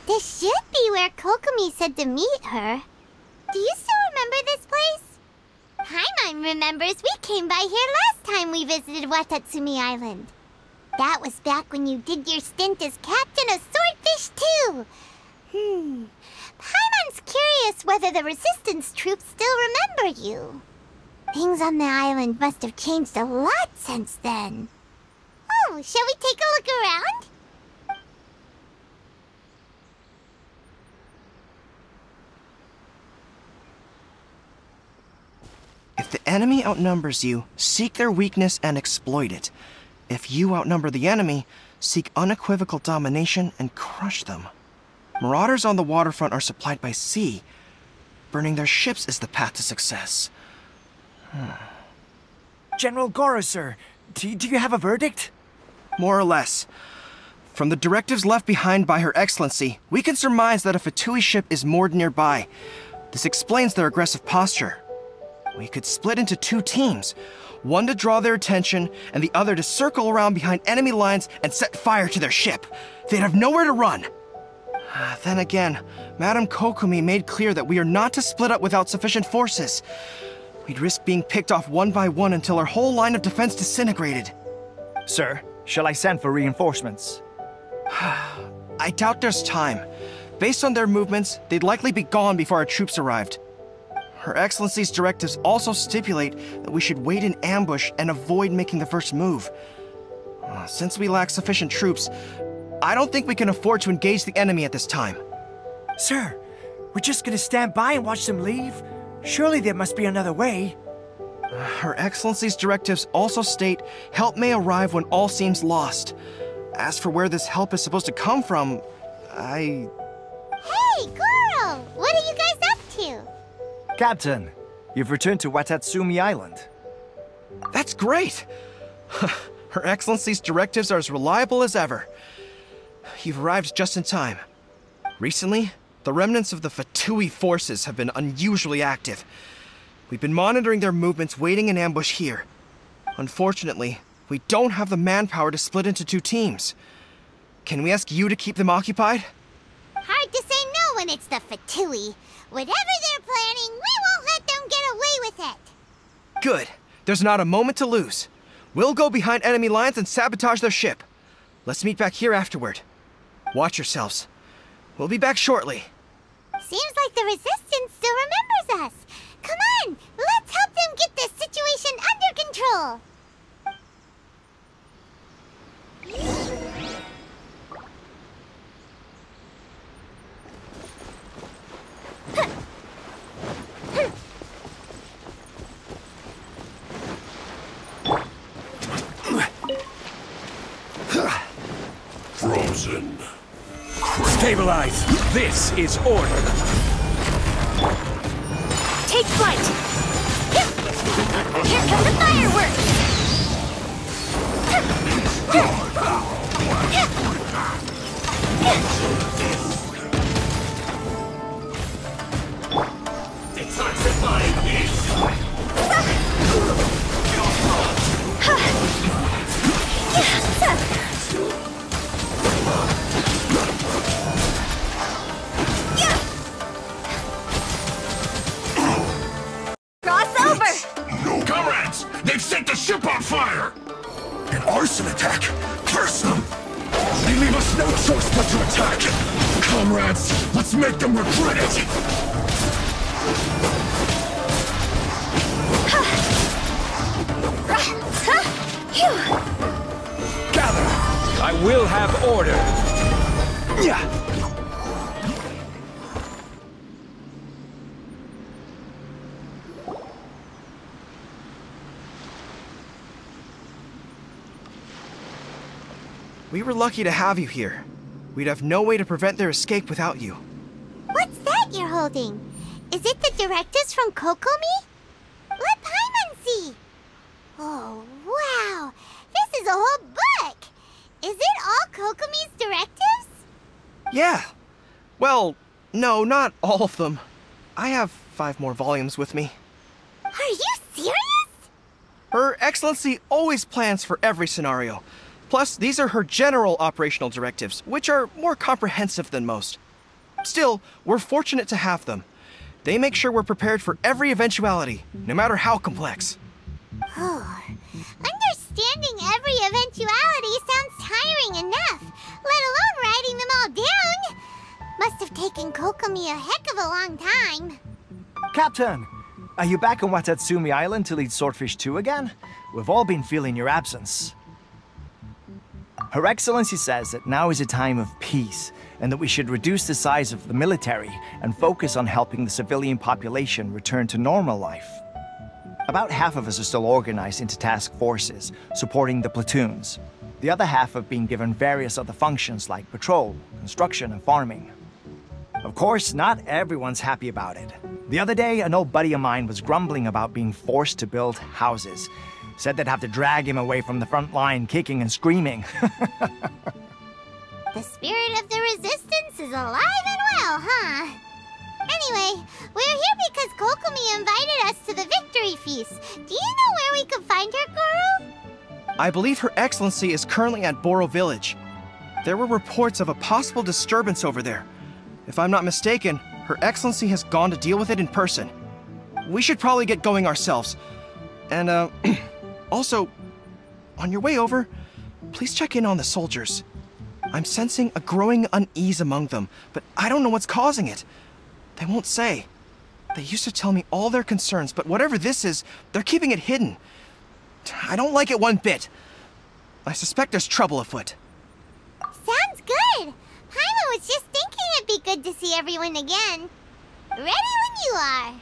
This should be where Kokomi said to meet her. Do you still remember this place? Paimon remembers we came by here last time we visited Watatsumi Island. That was back when you did your stint as captain of Swordfish too. Paimon's curious whether the Resistance troops still remember you. Things on the island must have changed a lot since then. Oh, shall we take a look around? If the enemy outnumbers you, seek their weakness and exploit it. If you outnumber the enemy, seek unequivocal domination and crush them. Marauders on the waterfront are supplied by sea. Burning their ships is the path to success. General Goro, sir, do you have a verdict? More or less. From the directives left behind by Her Excellency, we can surmise that a Fatui ship is moored nearby. This explains their aggressive posture. We could split into two teams, one to draw their attention, and the other to circle around behind enemy lines and set fire to their ship. They'd have nowhere to run. Then again, Madame Kokomi made clear that we are not to split up without sufficient forces. We'd risk being picked off one by one until our whole line of defense disintegrated. Sir, shall I send for reinforcements? I doubt there's time. Based on their movements, they'd likely be gone before our troops arrived. Her Excellency's directives also stipulate that we should wait in ambush and avoid making the first move. Since we lack sufficient troops, I don't think we can afford to engage the enemy at this time. Sir, we're just gonna stand by and watch them leave? Surely there must be another way. Her Excellency's directives also state help may arrive when all seems lost. As for where this help is supposed to come from, Hey, Goro! What are you guys up to? Captain, you've returned to Watatsumi Island. That's great! Her Excellency's directives are as reliable as ever. You've arrived just in time. Recently, the remnants of the Fatui forces have been unusually active. We've been monitoring their movements, waiting in ambush here. Unfortunately, we don't have the manpower to split into two teams. Can we ask you to keep them occupied? Hard to say no when it's the Fatui. Whatever they're planning, we won't let them get away with it. Good. There's not a moment to lose. We'll go behind enemy lines and sabotage their ship. Let's meet back here afterward. Watch yourselves. We'll be back shortly. Seems like the Resistance still remembers us. Come on, let's help them get this situation under control. Frozen. Stabilize! This is order! Take flight! Here come the fireworks! Detoxifying heat! Cross over! Comrades! They've set the ship on fire! An arson attack! Curse them! They leave us no choice but to attack! Comrades, let's make them regret it! Phew! order. Yeah. We were lucky to have you here. We'd have no way to prevent their escape without you. What's that you're holding? Is it the directives from Kokomi? Let Paimon see. Oh, wow. This is a whole book. Is it all Kokomi's directives? Yeah. Well, no, not all of them. I have 5 more volumes with me. Are you serious? Her Excellency always plans for every scenario. Plus, these are her general operational directives, which are more comprehensive than most. Still, we're fortunate to have them. They make sure we're prepared for every eventuality, no matter how complex. Oh, understanding every eventuality sounds tiring enough, let alone writing them all down. Must have taken Kokomi a heck of a long time. Captain, are you back on Watatsumi Island to lead Swordfish 2 again? We've all been feeling your absence. Her Excellency says that now is a time of peace, and that we should reduce the size of the military and focus on helping the civilian population return to normal life. About half of us are still organized into task forces, supporting the platoons. The other half have been given various other functions like patrol, construction, and farming. Of course, not everyone's happy about it. The other day, an old buddy of mine was grumbling about being forced to build houses. Said they'd have to drag him away from the front line, kicking and screaming. The spirit of the resistance is alive and well, huh? Anyway, we're here because Kokomi invited us to the victory feast. Do you know where we could find her, Guru? I believe Her Excellency is currently at Boro Village. There were reports of a possible disturbance over there. If I'm not mistaken, Her Excellency has gone to deal with it in person. We should probably get going ourselves. And, also, on your way over, please check in on the soldiers. I'm sensing a growing unease among them, but I don't know what's causing it. They won't say. They used to tell me all their concerns, but whatever this is, they're keeping it hidden. I don't like it one bit. I suspect there's trouble afoot. Sounds good. Paimon was just thinking it'd be good to see everyone again. Ready when you are.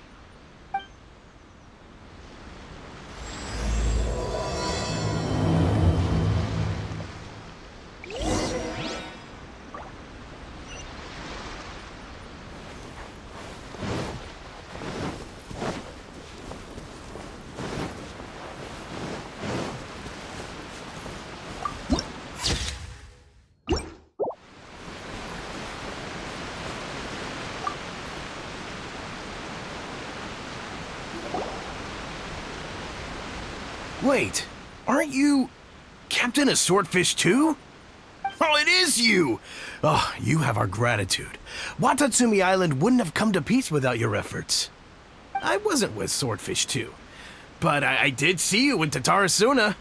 Wait, aren't you Captain of Swordfish too? Oh, it is you! Oh, you have our gratitude. Watatsumi Island wouldn't have come to peace without your efforts. I wasn't with Swordfish 2, but I did see you with Tatarasuna.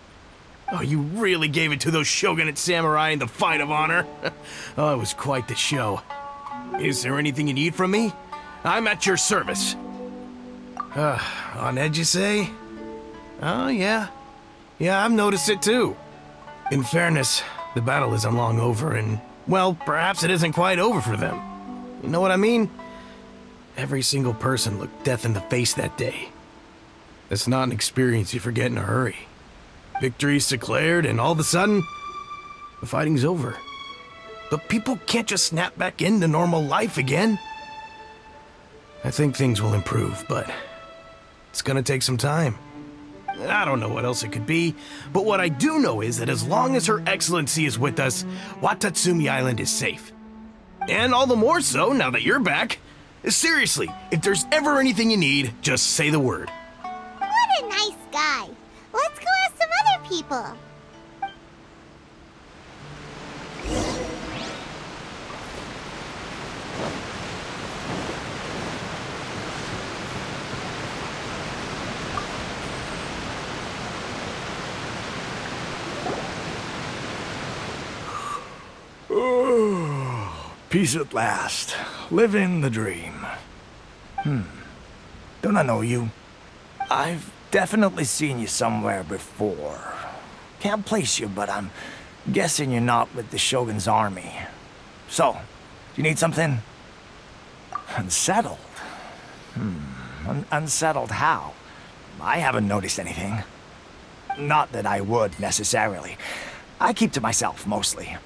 Oh, you really gave it to those shogunate samurai in the fight of honor. Oh, it was quite the show. Is there anything you need from me? I'm at your service. On edge, you say? Oh, yeah. Yeah, I've noticed it too. In fairness, the battle isn't long over, and, well, perhaps it isn't quite over for them. You know what I mean? Every single person looked death in the face that day. That's not an experience you forget in a hurry. Victory's declared, and all of a sudden, the fighting's over. But people can't just snap back into normal life again. I think things will improve, but it's gonna take some time. I don't know what else it could be, but what I do know is that as long as Her Excellency is with us, Watatsumi Island is safe. And all the more so now that you're back. Seriously, if there's ever anything you need, just say the word. What a nice guy. Let's go ask some other people. Peace at last. Living the dream. Don't I know you? I've definitely seen you somewhere before. Can't place you, but I'm Guessing you're not with the Shogun's army. So, do you need something? Unsettled? Unsettled how? I haven't noticed anything. Not that I would, necessarily. I keep to myself, mostly.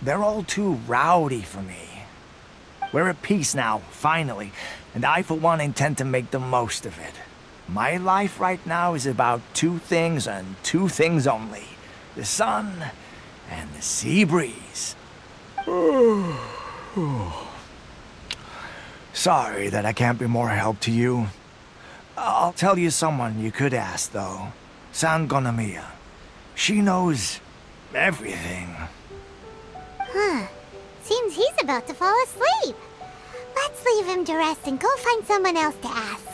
They're all too rowdy for me. We're at peace now, finally, and I, for one, intend to make the most of it. My life right now is about two things and two things only. The sun and the sea breeze. Sorry that I can't be more help to you. I'll tell you someone you could ask, though. Miha. She knows everything. Huh. Seems he's about to fall asleep. Let's leave him to rest and go find someone else to ask.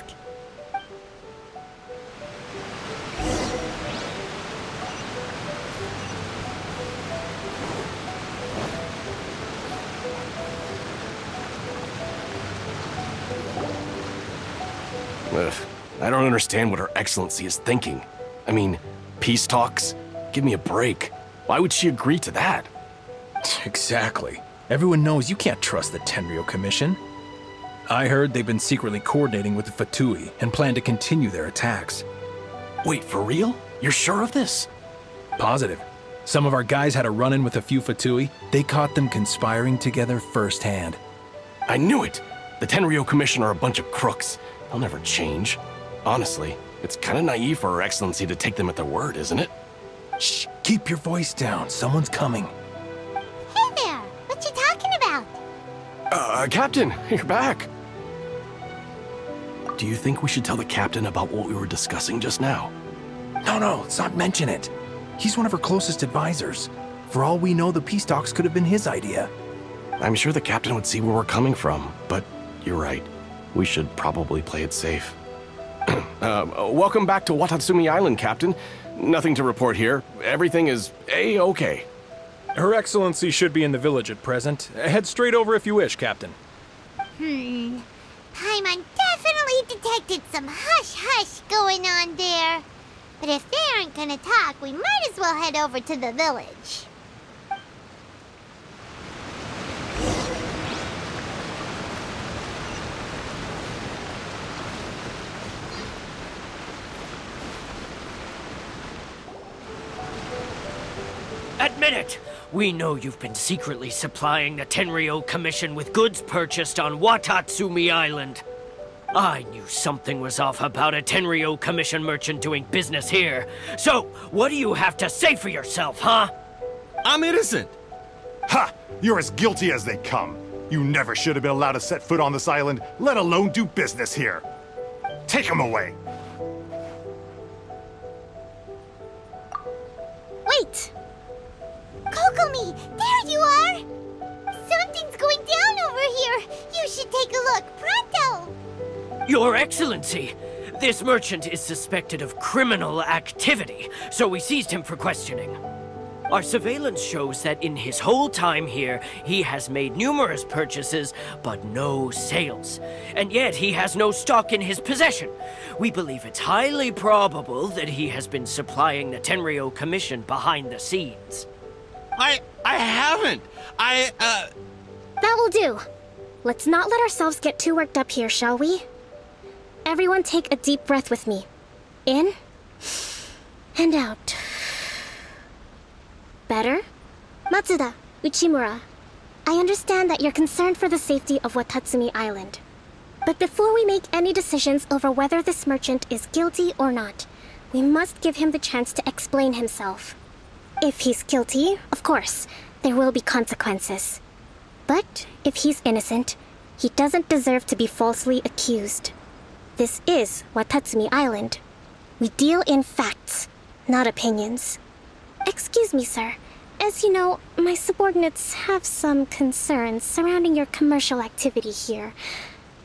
Ugh, I don't understand what Her Excellency is thinking. I mean, peace talks? Give me a break. Why would she agree to that? Exactly. Everyone knows you can't trust the Tenryou Commission. I heard they've been secretly coordinating with the Fatui and plan to continue their attacks. Wait, for real? You're sure of this? Positive. Some of our guys had a run-in with a few Fatui. They caught them conspiring together firsthand. I knew it! The Tenryou Commission are a bunch of crooks. They'll never change. Honestly, it's kind of naive for Her Excellency to take them at their word, isn't it? Shh! Keep your voice down. Someone's coming. Hey there! What you talking about? Captain, you're back. Do you think we should tell the captain about what we were discussing just now? No, let's not mention it. He's one of her closest advisors. For all we know, the peace talks could have been his idea. I'm sure the captain would see where we're coming from, but you're right. We should probably play it safe. Welcome back to Watatsumi Island, Captain. Nothing to report here. Everything is A-okay. Her Excellency should be in the village at present. Head straight over if you wish, Captain. Paimon definitely detected some hush-hush going on there. But if they aren't gonna talk, we might as well head over to the village. Admit it! We know you've been secretly supplying the Tenryou Commission with goods purchased on Watatsumi Island. I knew something was off about a Tenryou Commission merchant doing business here. So, what do you have to say for yourself, huh? I'm innocent! Ha! You're as guilty as they come. You never should have been allowed to set foot on this island, let alone do business here. Take him away! Wait! Kokomi, there you are! Something's going down over here! You should take a look, pronto! Your Excellency, this merchant is suspected of criminal activity, so we seized him for questioning. Our surveillance shows that in his whole time here, he has made numerous purchases, but no sales. And yet he has no stock in his possession. We believe it's highly probable that he has been supplying the Tenryou Commission behind the scenes. I haven't! That will do. Let's not let ourselves get too worked up here, shall we? Everyone take a deep breath with me. In and out. Better? Matsuda, Uchimura, I understand that you're concerned for the safety of Watatsumi Island. But before we make any decisions over whether this merchant is guilty or not, we must give him the chance to explain himself. If he's guilty, of course, there will be consequences. But if he's innocent, he doesn't deserve to be falsely accused. This is Watatsumi Island. We deal in facts, not opinions. Excuse me, sir. As you know, my subordinates have some concerns surrounding your commercial activity here.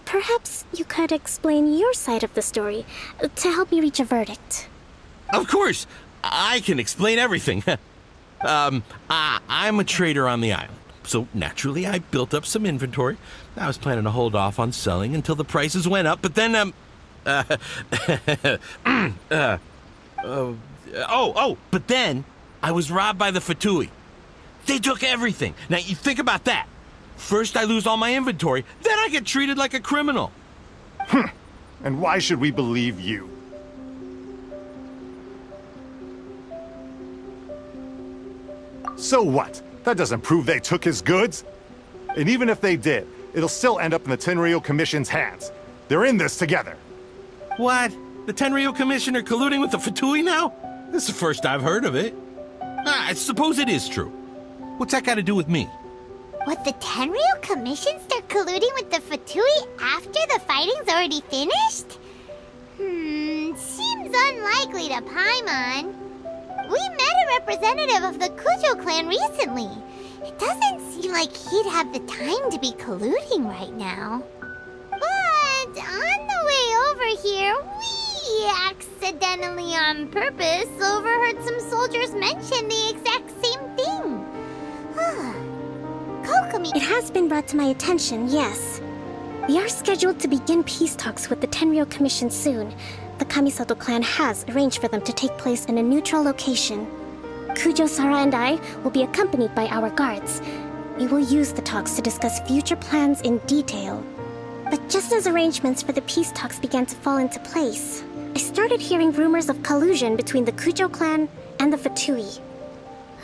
Perhaps you could explain your side of the story to help me reach a verdict. Of course! I can explain everything. I'm a trader on the island, so naturally I built up some inventory. I was planning to hold off on selling until the prices went up, but then, but then I was robbed by the Fatui. They took everything. Now, you think about that. First I lose all my inventory, then I get treated like a criminal. And why should we believe you? So what? That doesn't prove they took his goods. And even if they did, it'll still end up in the Tenryou Commission's hands. They're in this together. What? The Tenryou Commissioner colluding with the Fatui now? This is the first I've heard of it. I suppose it is true. What's that got to do with me? Would the Tenryou Commission start colluding with the Fatui after the fighting's already finished? Seems unlikely to Paimon. We met a representative of the Kujo clan recently. It doesn't seem like he'd have the time to be colluding right now. But on the way over here, we accidentally on purpose overheard some soldiers mention the exact same thing. Kokomi... It has been brought to my attention, yes. We are scheduled to begin peace talks with the Tenryou Commission soon. The Kamisato clan has arranged for them to take place in a neutral location. Kujo-Sara and I will be accompanied by our guards. We will use the talks to discuss future plans in detail. But just as arrangements for the peace talks began to fall into place, I started hearing rumors of collusion between the Kujo clan and the Fatui.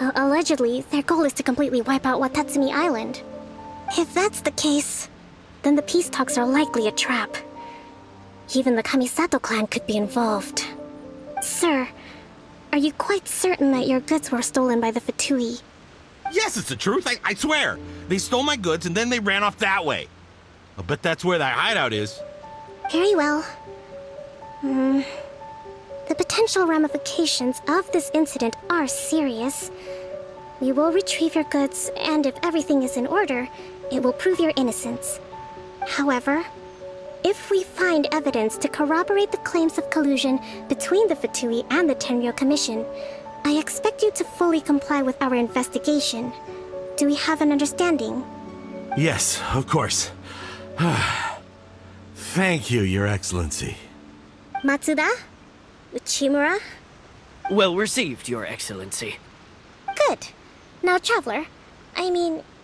Allegedly, their goal is to completely wipe out Watatsumi Island. If that's the case, then the peace talks are likely a trap. Even the Kamisato clan could be involved. Sir, are you quite certain that your goods were stolen by the Fatui? Yes, it's the truth. I swear. They stole my goods and then they ran off that way. I'll bet that's where that hideout is. Very well. The potential ramifications of this incident are serious. We will retrieve your goods, and if everything is in order, it will prove your innocence. However, if we find evidence to corroborate the claims of collusion between the Fatui and the Tenryou Commission, I expect you to fully comply with our investigation. Do we have an understanding? Yes, of course. Thank you, Your Excellency. Matsuda? Uchimura? Well received, Your Excellency. Good. Now, Traveler,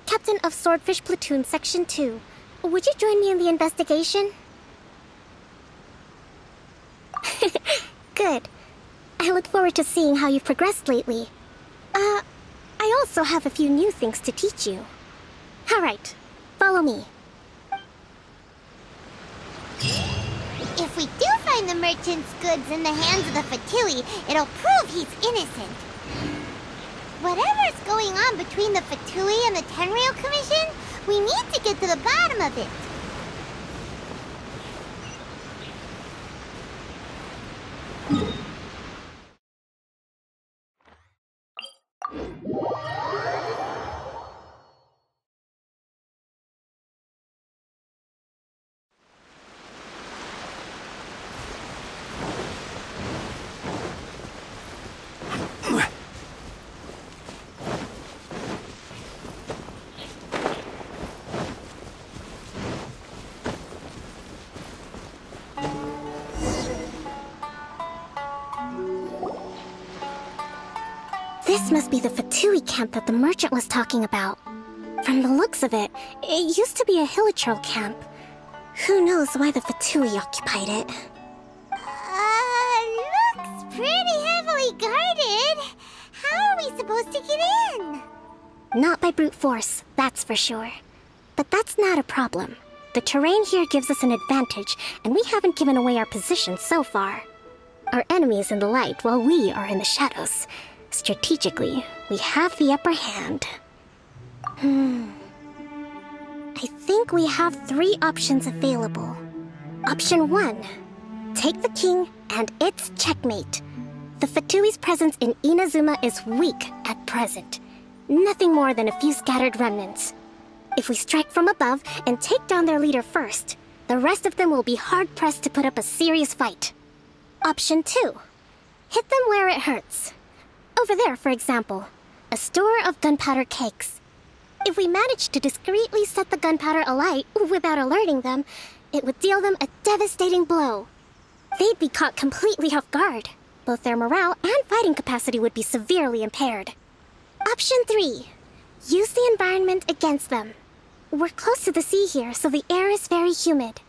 Captain of Swordfish Platoon Section 2, would you join me in the investigation? Good. I look forward to seeing how you've progressed lately. I also have a few new things to teach you. Alright, follow me. If we do find the merchant's goods in the hands of the Fatui, it'll prove he's innocent. Whatever's going on between the Fatui and the Tenryou Commission, we need to get to the bottom of it. This must be the Fatui camp that the merchant was talking about. From the looks of it, it used to be a Hilichurl camp. Who knows why the Fatui occupied it? Looks pretty heavily guarded. How are we supposed to get in? Not by brute force, that's for sure. But that's not a problem. The terrain here gives us an advantage, and we haven't given away our position so far. Our enemy is in the light, while we are in the shadows. Strategically, we have the upper hand. I think we have 3 options available. Option 1. Take the king, and it's checkmate. The Fatui's presence in Inazuma is weak at present. Nothing more than a few scattered remnants. If we strike from above and take down their leader first, the rest of them will be hard-pressed to put up a serious fight. Option 2. Hit them where it hurts. Over there, for example, a store of gunpowder cakes. If we manage to discreetly set the gunpowder alight without alerting them, it would deal them a devastating blow. They'd be caught completely off guard. Both their morale and fighting capacity would be severely impaired. Option 3. Use the environment against them. We're close to the sea here, so the air is very humid.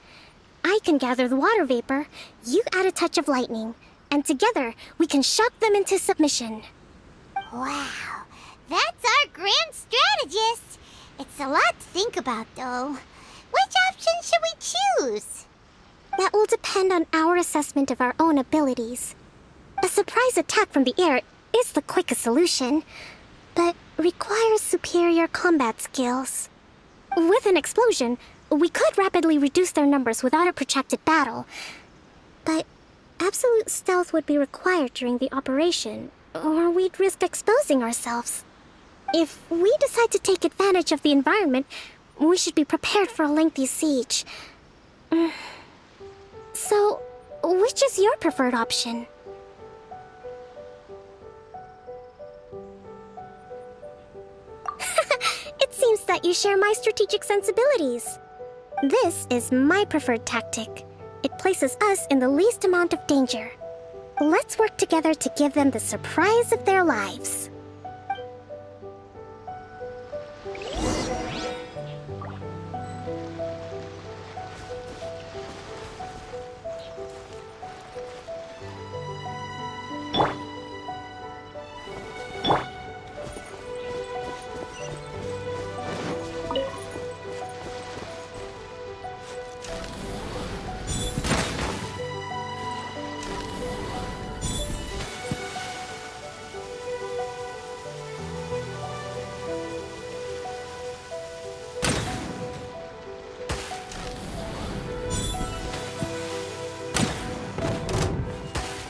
I can gather the water vapor, you add a touch of lightning, and together we can shock them into submission. Wow, that's our grand strategist. It's a lot to think about, though. Which option should we choose? That will depend on our assessment of our own abilities. A surprise attack from the air is the quickest solution, but requires superior combat skills. With an explosion, we could rapidly reduce their numbers without a protracted battle, but absolute stealth would be required during the operation, or we'd risk exposing ourselves. If we decide to take advantage of the environment, we should be prepared for a lengthy siege. So, which is your preferred option? It seems that you share my strategic sensibilities. This is my preferred tactic. It places us in the least amount of danger. Let's work together to give them the surprise of their lives.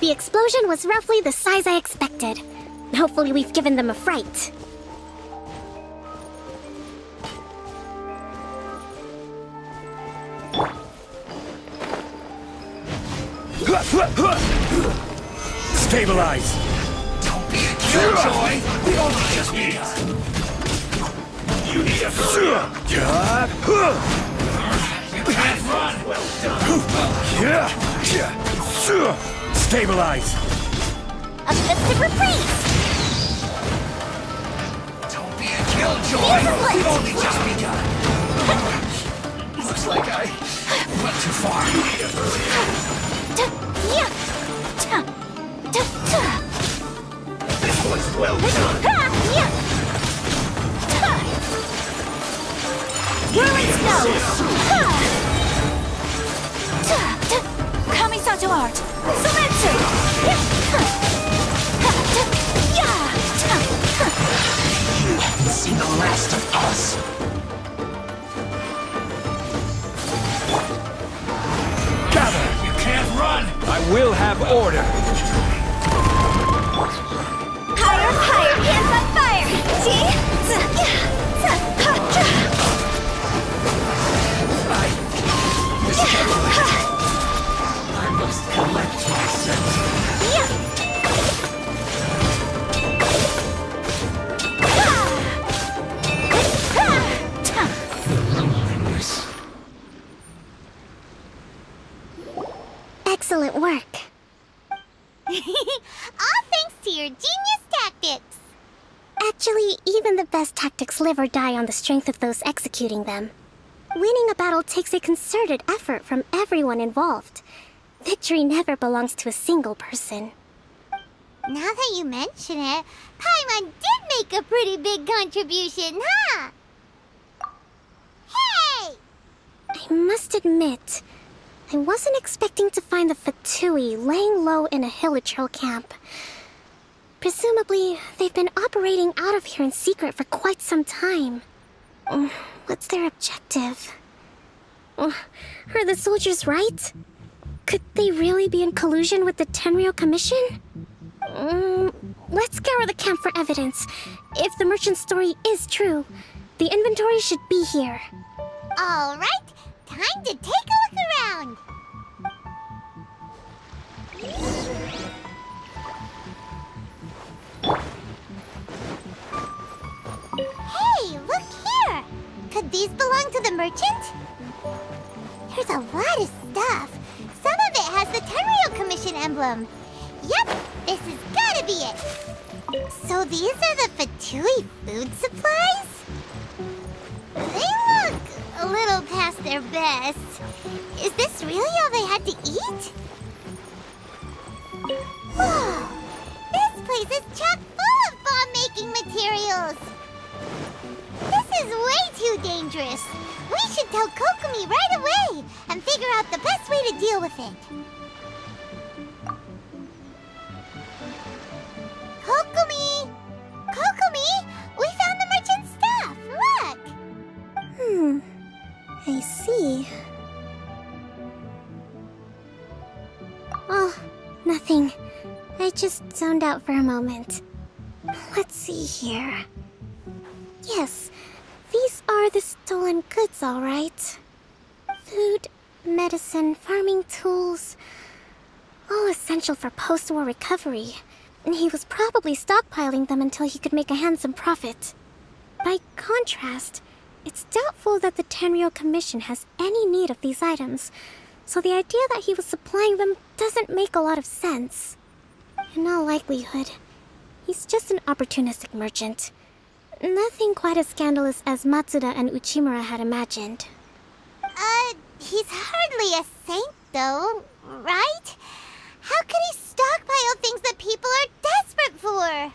The explosion was roughly the size I expected. Hopefully we've given them a fright. Stabilize! Don't be a killjoy! We only just begun! You need a hurry! You can't run! Well done! Stabilize! A festive reprise! Don't be a killjoy! We've only just begun! Looks like I went too far. This was well done! Whirling snow! Kamisato art! Somnolenta! You haven't seen the last of us! Gather! You can't run! I will have order! Higher, higher, hands on fire! I must collect my senses. Excellent work. All thanks to your genius tactics. Actually, even the best tactics live or die on the strength of those executing them. Winning a battle takes a concerted effort from everyone involved. Victory never belongs to a single person. Now that you mention it, Paimon did make a pretty big contribution, huh? Hey! I must admit, I wasn't expecting to find the Fatui laying low in a Hilichurl camp. Presumably, they've been operating out of here in secret for quite some time. What's their objective? Are the soldiers right? Could they really be in collusion with the Tenryou Commission? Let's scour the camp for evidence. If the merchant's story is true, the inventory should be here. All right, time to take a look around. Hey, look here! Could these belong to the merchant? There's a lot of stuff. Some of it has the Tenryou Commission emblem. Yep, this has gotta be it. So these are the Fatui food supplies? little past their best. Is this really all they had to eat? Whoa! This place is chock full of bomb-making materials! This is way too dangerous! We should tell Kokomi right away and figure out the best way to deal with it. Kokomi! Kokomi! We found the merchant's stuff! Look! I see. Oh, nothing. I just zoned out for a moment. Let's see here. Yes, these are the stolen goods, all right. Food, medicine, farming tools. All essential for post-war recovery. And he was probably stockpiling them until he could make a handsome profit. By contrast, it's doubtful that the Tenryou Commission has any need of these items, so the idea that he was supplying them doesn't make a lot of sense. In all likelihood, he's just an opportunistic merchant. Nothing quite as scandalous as Matsuda and Uchimura had imagined. He's hardly a saint, though, right? How could he stockpile things that people are desperate for?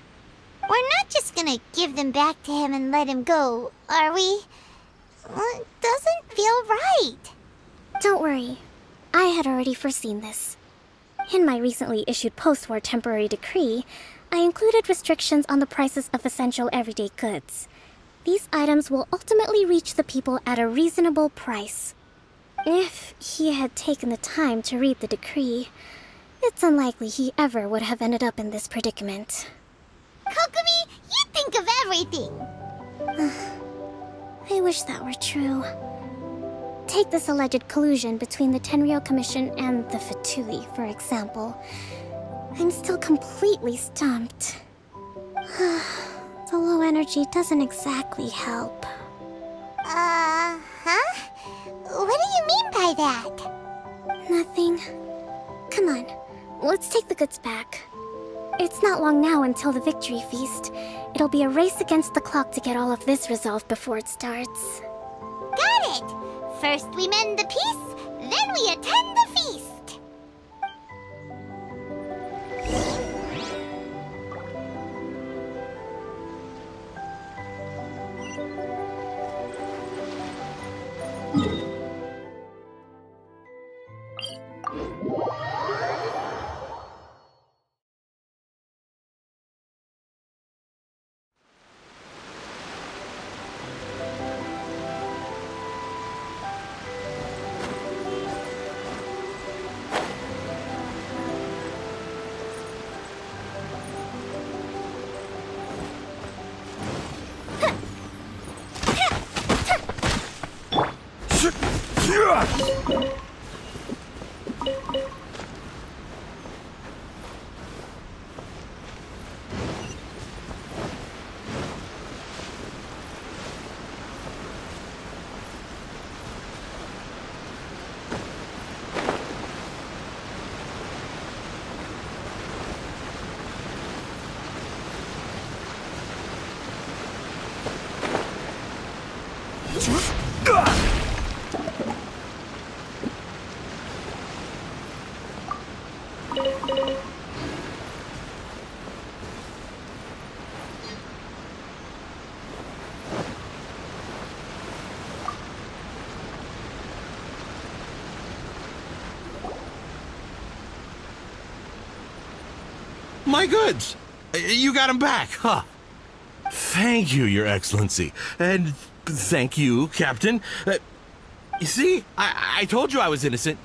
We're not just gonna give them back to him and let him go, are we? It doesn't feel right. Don't worry. I had already foreseen this. In my recently issued post-war temporary decree, I included restrictions on the prices of essential everyday goods. These items will ultimately reach the people at a reasonable price. If he had taken the time to read the decree, it's unlikely he ever would have ended up in this predicament. Kokomi, you think of everything! I wish that were true. Take this alleged collusion between the Tenryou Commission and the Fatui, for example. I'm still completely stumped. The low energy doesn't exactly help. Huh? What do you mean by that? Nothing. Come on, let's take the goods back. It's not long now until the victory feast. It'll be a race against the clock to get all of this resolved before it starts. Got it! First we mend the peace, then we attend the feast! My goods! You got them back, huh? Thank you, Your Excellency. And thank you, Captain. You see, I told you I was innocent.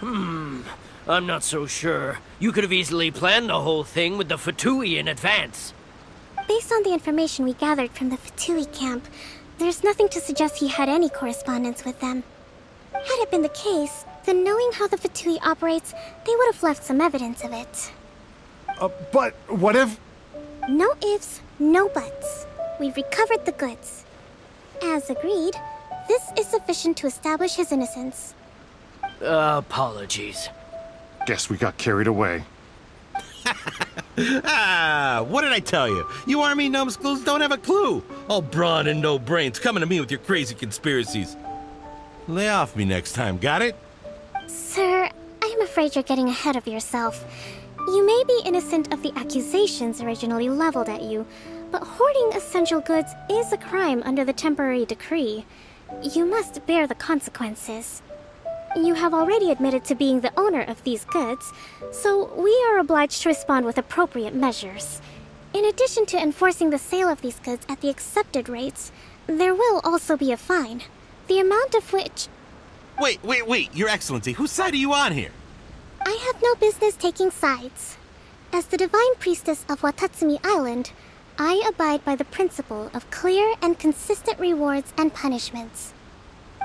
I'm not so sure. You could have easily planned the whole thing with the Fatui in advance. Based on the information we gathered from the Fatui camp, there's nothing to suggest he had any correspondence with them. Had it been the case, then knowing how the Fatui operates, they would have left some evidence of it. But what if... No ifs, no buts. We've recovered the goods. As agreed, this is sufficient to establish his innocence. Apologies. Guess we got carried away. What did I tell you? You army numbskulls don't have a clue. All brawn and no brains coming to me with your crazy conspiracies. Lay off me next time, got it? Sir, I'm afraid you're getting ahead of yourself. You may be innocent of the accusations originally leveled at you, but hoarding essential goods is a crime under the temporary decree. You must bear the consequences. You have already admitted to being the owner of these goods, so we are obliged to respond with appropriate measures. In addition to enforcing the sale of these goods at the accepted rates, there will also be a fine, the amount of which... Wait, Your Excellency, whose side are you on here? I have no business taking sides. As the Divine Priestess of Watatsumi Island, I abide by the principle of clear and consistent rewards and punishments.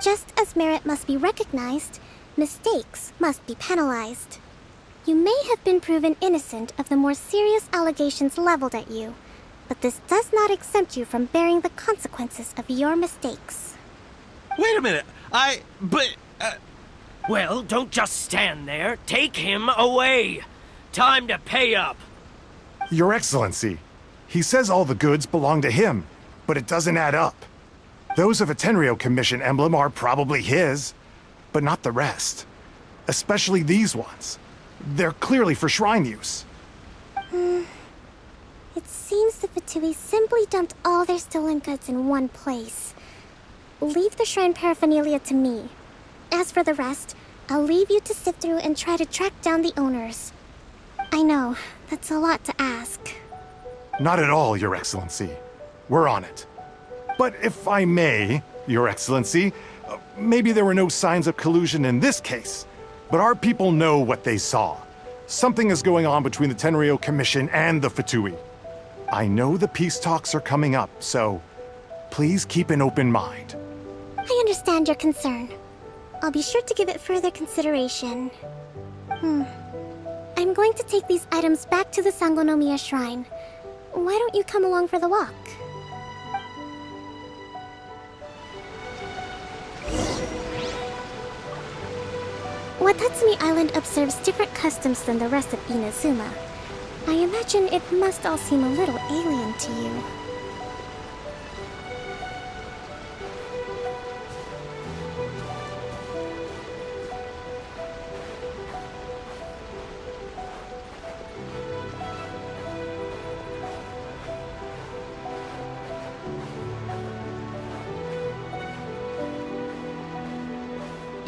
Just as merit must be recognized, mistakes must be penalized. You may have been proven innocent of the more serious allegations leveled at you, but this does not exempt you from bearing the consequences of your mistakes. Wait a minute, Well, don't just stand there. Take him away. Time to pay up. Your Excellency, he says all the goods belong to him, but it doesn't add up. Those of a Tenryou Commission emblem are probably his, but not the rest. Especially these ones. They're clearly for shrine use. It seems the Fatui simply dumped all their stolen goods in one place. Leave the shrine paraphernalia to me. As for the rest, I'll leave you to sift through and try to track down the owners. I know, that's a lot to ask. Not at all, Your Excellency. We're on it. But if I may, Your Excellency, maybe there were no signs of collusion in this case, but our people know what they saw. Something is going on between the Tenryou Commission and the Fatui. I know the peace talks are coming up, so please keep an open mind. I understand your concern. I'll be sure to give it further consideration. I'm going to take these items back to the Sangonomiya Shrine. Why don't you come along for the walk? Watatsumi Island observes different customs than the rest of Inazuma. I imagine it must all seem a little alien to you.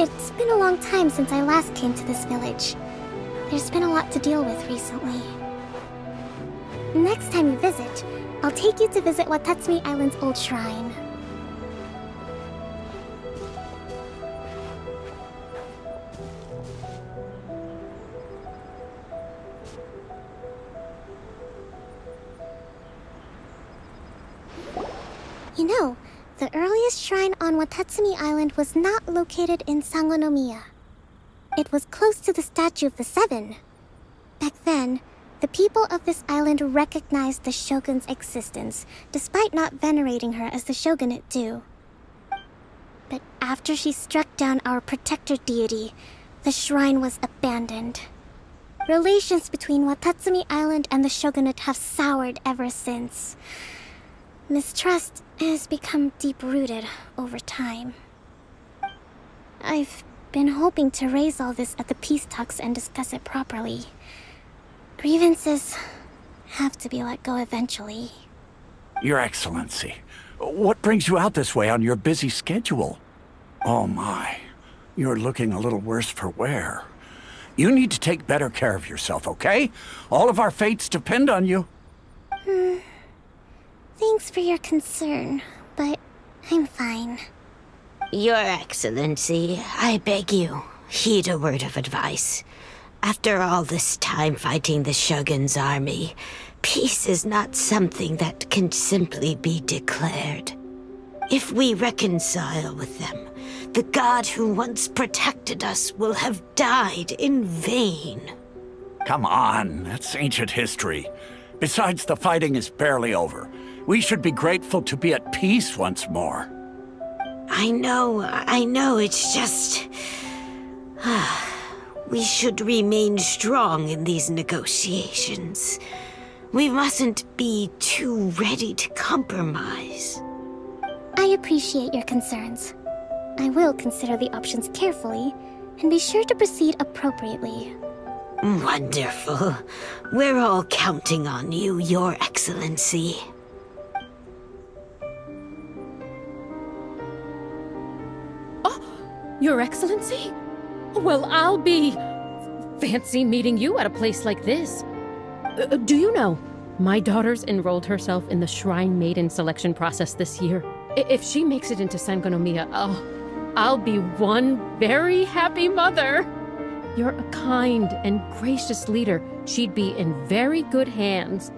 It's been a long time since I last came to this village. There's been a lot to deal with recently. Next time you visit, I'll take you to visit Watatsumi Island's old shrine. You know, the earliest shrine on Watatsumi Island was not located in Sangonomiya. It was close to the Statue of the Seven. Back then, the people of this island recognized the shogun's existence, despite not venerating her as the shogunate do. But after she struck down our protector deity, the shrine was abandoned. Relations between Watatsumi Island and the shogunate have soured ever since. Mistrust has become deep-rooted over time. I've been hoping to raise all this at the peace talks and discuss it properly. Grievances have to be let go eventually. Your Excellency, what brings you out this way on your busy schedule? Oh my, you're looking a little worse for wear. You need to take better care of yourself, okay? All of our fates depend on you. Thanks for your concern, but I'm fine. Your Excellency, I beg you, heed a word of advice. After all this time fighting the Shogun's army, peace is not something that can simply be declared. If we reconcile with them, the god who once protected us will have died in vain. Come on, that's ancient history. Besides, the fighting is barely over. We should be grateful to be at peace once more. I know, it's just... we should remain strong in these negotiations. We mustn't be too ready to compromise. I appreciate your concerns. I will consider the options carefully and be sure to proceed appropriately. Wonderful. We're all counting on you, Your Excellency. Your Excellency? Well, I'll be... fancy meeting you at a place like this. Do you know, my daughter's enrolled herself in the Shrine Maiden selection process this year. If she makes it into Sangonomiya, I'll be one very happy mother. You're a kind and gracious leader. She'd be in very good hands.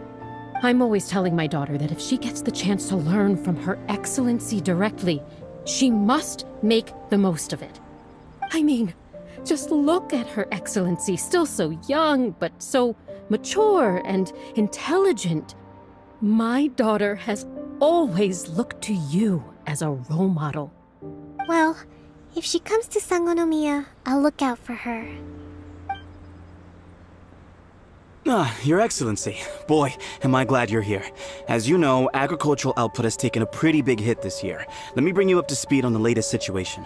I'm always telling my daughter that if she gets the chance to learn from Her Excellency directly, she must make the most of it. I mean, just look at Her Excellency, still so young, but so mature and intelligent. My daughter has always looked to you as a role model. Well, if she comes to Sangonomiya, I'll look out for her. Your Excellency. Boy, am I glad you're here. As you know, agricultural output has taken a pretty big hit this year. Let me bring you up to speed on the latest situation.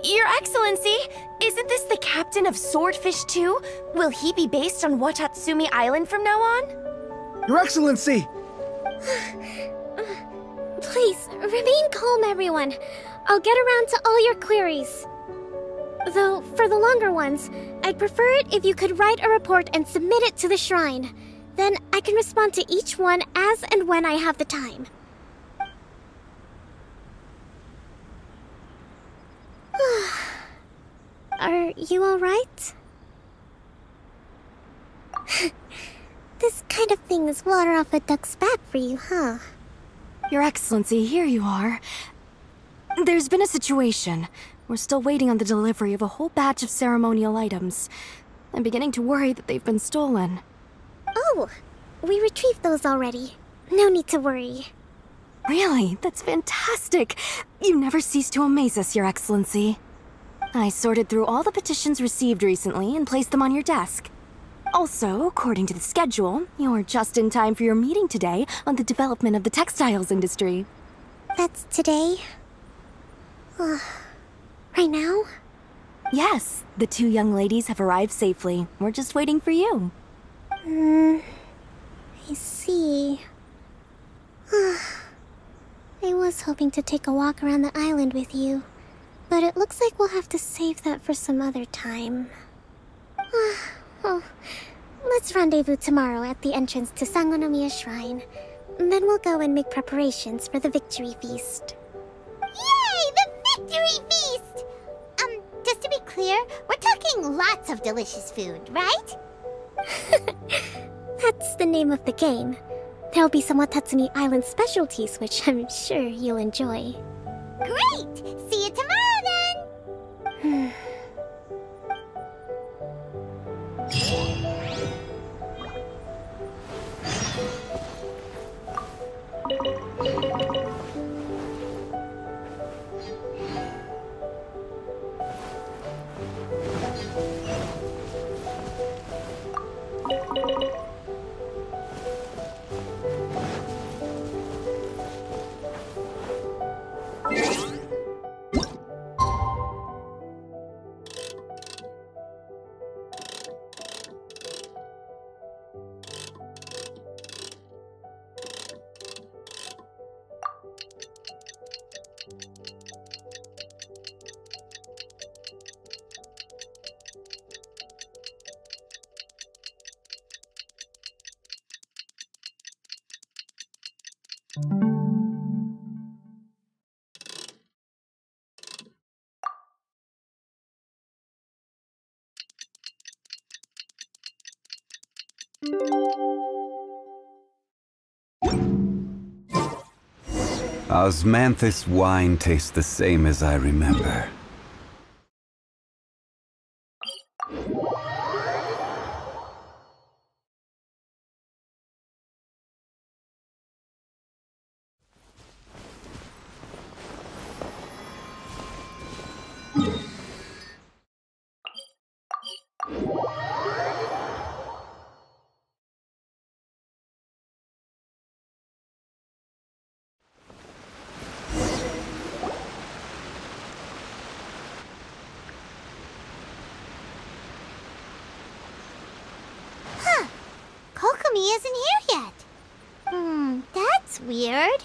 Your Excellency, isn't this the captain of Swordfish 2? Will he be based on Watatsumi Island from now on? Your Excellency! Please, remain calm, everyone. I'll get around to all your queries. Though, for the longer ones, I'd prefer it if you could write a report and submit it to the shrine. Then I can respond to each one as and when I have the time. Are you alright? This kind of thing is water off a duck's back for you, huh? Your Excellency, here you are. There's been a situation. We're still waiting on the delivery of a whole batch of ceremonial items. I'm beginning to worry that they've been stolen. Oh, we retrieved those already. No need to worry. Really? That's fantastic. You never cease to amaze us, Your Excellency. I sorted through all the petitions received recently and placed them on your desk. Also, according to the schedule, you're just in time for your meeting today on the development of the textiles industry. That's today? Right now? Yes, the two young ladies have arrived safely. We're just waiting for you. I see. I was hoping to take a walk around the island with you, but it looks like we'll have to save that for some other time. Well, let's rendezvous tomorrow at the entrance to Sangonomiya Shrine. Then we'll go and make preparations for the victory feast. Yay! The victory feast! Just to be clear, we're talking lots of delicious food, right? That's the name of the game. There'll be some Watatsumi Island specialties, which I'm sure you'll enjoy. Great! See you tomorrow, then! Osmanthus wine tastes the same as I remember. isn't here yet. That's weird.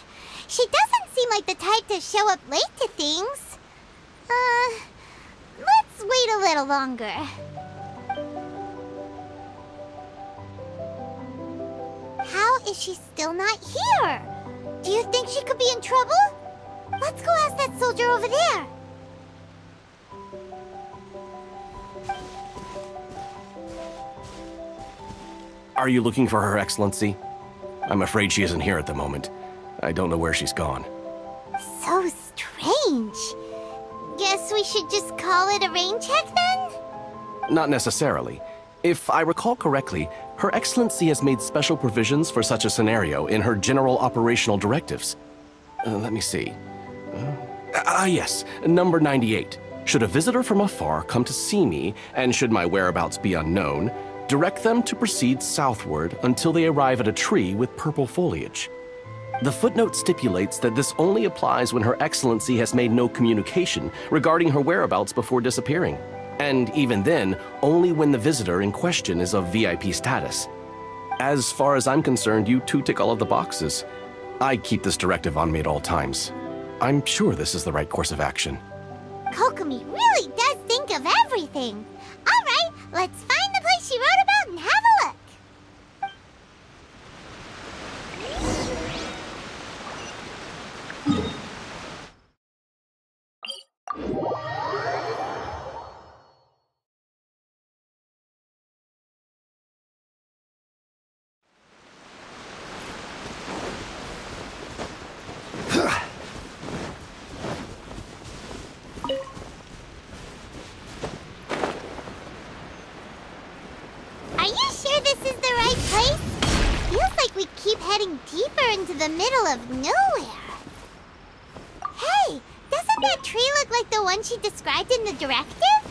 She doesn't seem like the type to show up late to things. Let's wait a little longer. How is she still not here? Do you think she could be in trouble? Let's go ask that soldier over there. Are you looking for Her Excellency? I'm afraid she isn't here at the moment. I don't know where she's gone. So strange. Guess we should just call it a rain check then? Not necessarily. If I recall correctly, Her Excellency has made special provisions for such a scenario in her general operational directives. Let me see. Yes, number 98. Should a visitor from afar come to see me, and should my whereabouts be unknown, direct them to proceed southward until they arrive at a tree with purple foliage. The footnote stipulates that this only applies when Her Excellency has made no communication regarding her whereabouts before disappearing. And even then, only when the visitor in question is of VIP status. As far as I'm concerned, you two tick all of the boxes. I keep this directive on me at all times. I'm sure this is the right course of action. Kokomi really does think of everything. All right, let's find the place she wrote about and have a look. Are you sure this is the right place? Feels like we keep heading deeper into the middle of nowhere. Hey, doesn't that tree look like the one she described in the directive?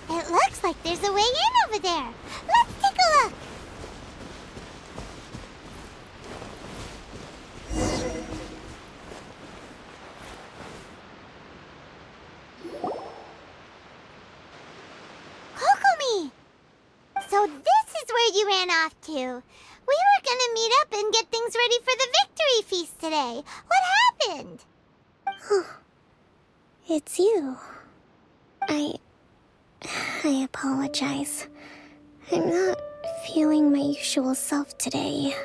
It looks like there's a way in over there. Let's take a look. Kokomi! So this is where you ran off to. We were gonna meet up and get things ready for the victory feast today. What happened? It's you. I apologize. I'm not feeling my usual self today.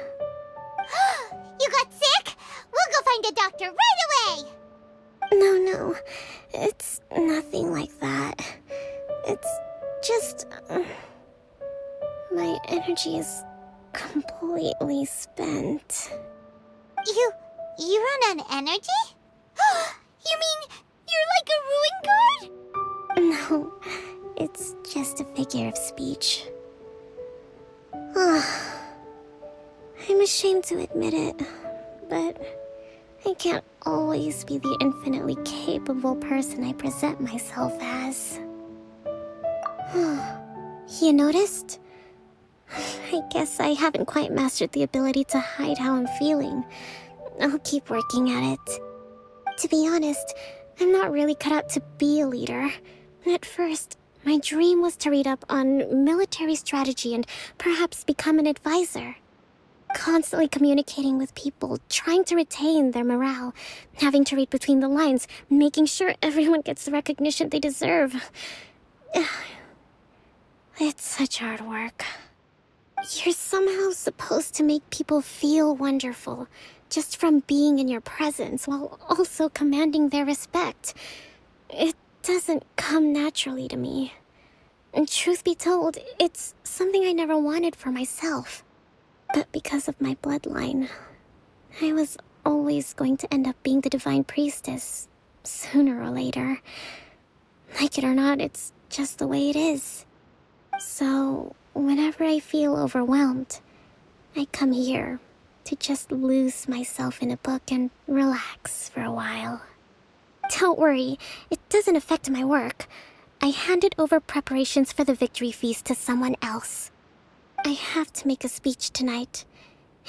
You got sick? We'll go find a doctor right away! No. It's nothing like that. It's just... my energy is completely spent. You run on energy? You mean you're like a ruin guard? No, it's just a figure of speech. I'm ashamed to admit it, but I can't always be the infinitely capable person I present myself as. You noticed? I guess I haven't quite mastered the ability to hide how I'm feeling. I'll keep working at it. To be honest, I'm not really cut out to be a leader. At first, my dream was to read up on military strategy and perhaps become an advisor. Constantly communicating with people, trying to retain their morale, having to read between the lines, making sure everyone gets the recognition they deserve. It's such hard work. You're somehow supposed to make people feel wonderful, just from being in your presence, while also commanding their respect. It doesn't come naturally to me. And truth be told, it's something I never wanted for myself. But because of my bloodline, I was always going to end up being the Divine Priestess, sooner or later. Like it or not, it's just the way it is. So, whenever I feel overwhelmed, I come here to just lose myself in a book and relax for a while. Don't worry, it doesn't affect my work. I handed over preparations for the victory feast to someone else. I have to make a speech tonight,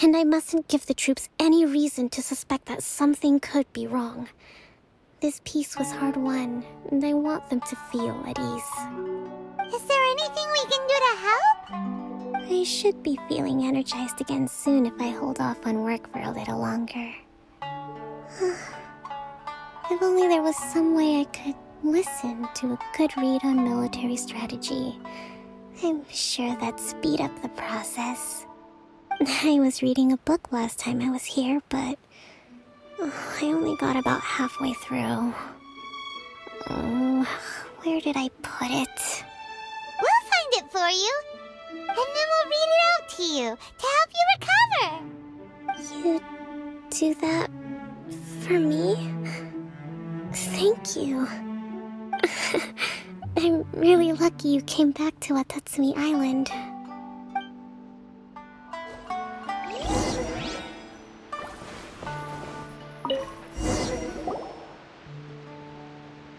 and I mustn't give the troops any reason to suspect that something could be wrong. This peace was hard-won, and I want them to feel at ease. Is there anything we can do to help? I should be feeling energized again soon if I hold off on work for a little longer. If only there was some way I could listen to a good read on military strategy. I'm sure that'd speed up the process. I was reading a book last time I was here, but I only got about halfway through. Where did I put it? We'll find it for you, and then we'll read it out to you to help you recover. You do that for me? Thank you. I'm really lucky you came back to Watatsumi Island.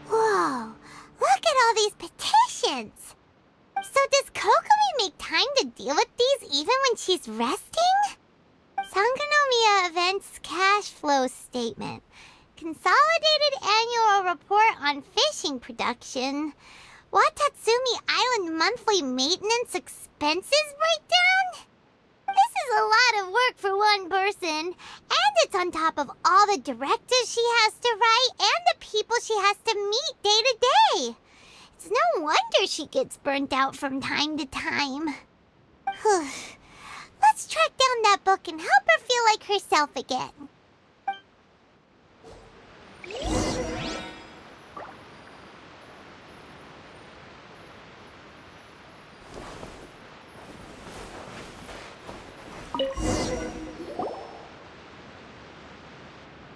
Whoa, look at all these petitions! So does Kokomi make time to deal with these even when she's resting? Sangonomiya Events Cash Flow Statement. Consolidated Annual Report on Fishing Production. Watatsumi Island Monthly Maintenance Expenses Breakdown? This is a lot of work for one person, and it's on top of all the directives she has to write and the people she has to meet day to day. It's no wonder she gets burnt out from time to time. Let's track down that book and help her feel like herself again.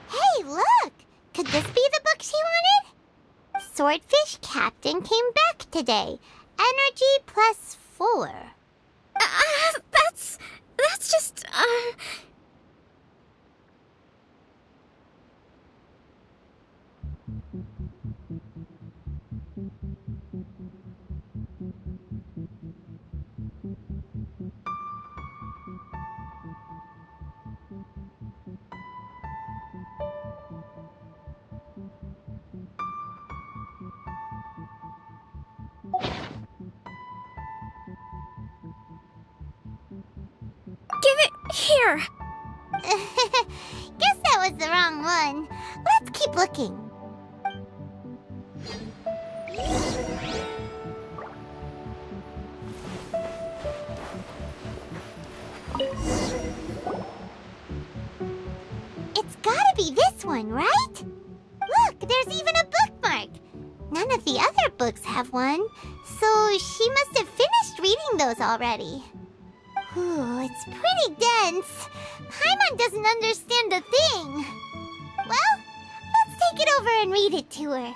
Hey, look! Could this be the book she wanted? Swordfish Captain came back today. Energy +4. That's just, Give it here! Guess that was the wrong one. Let's keep looking. It's gotta be this one, right? Look, there's even a bookmark. None of the other books have one, so she must have finished reading those already. Ooh, it's pretty dense. Paimon doesn't understand a thing. Well, let's take it over and read it to her.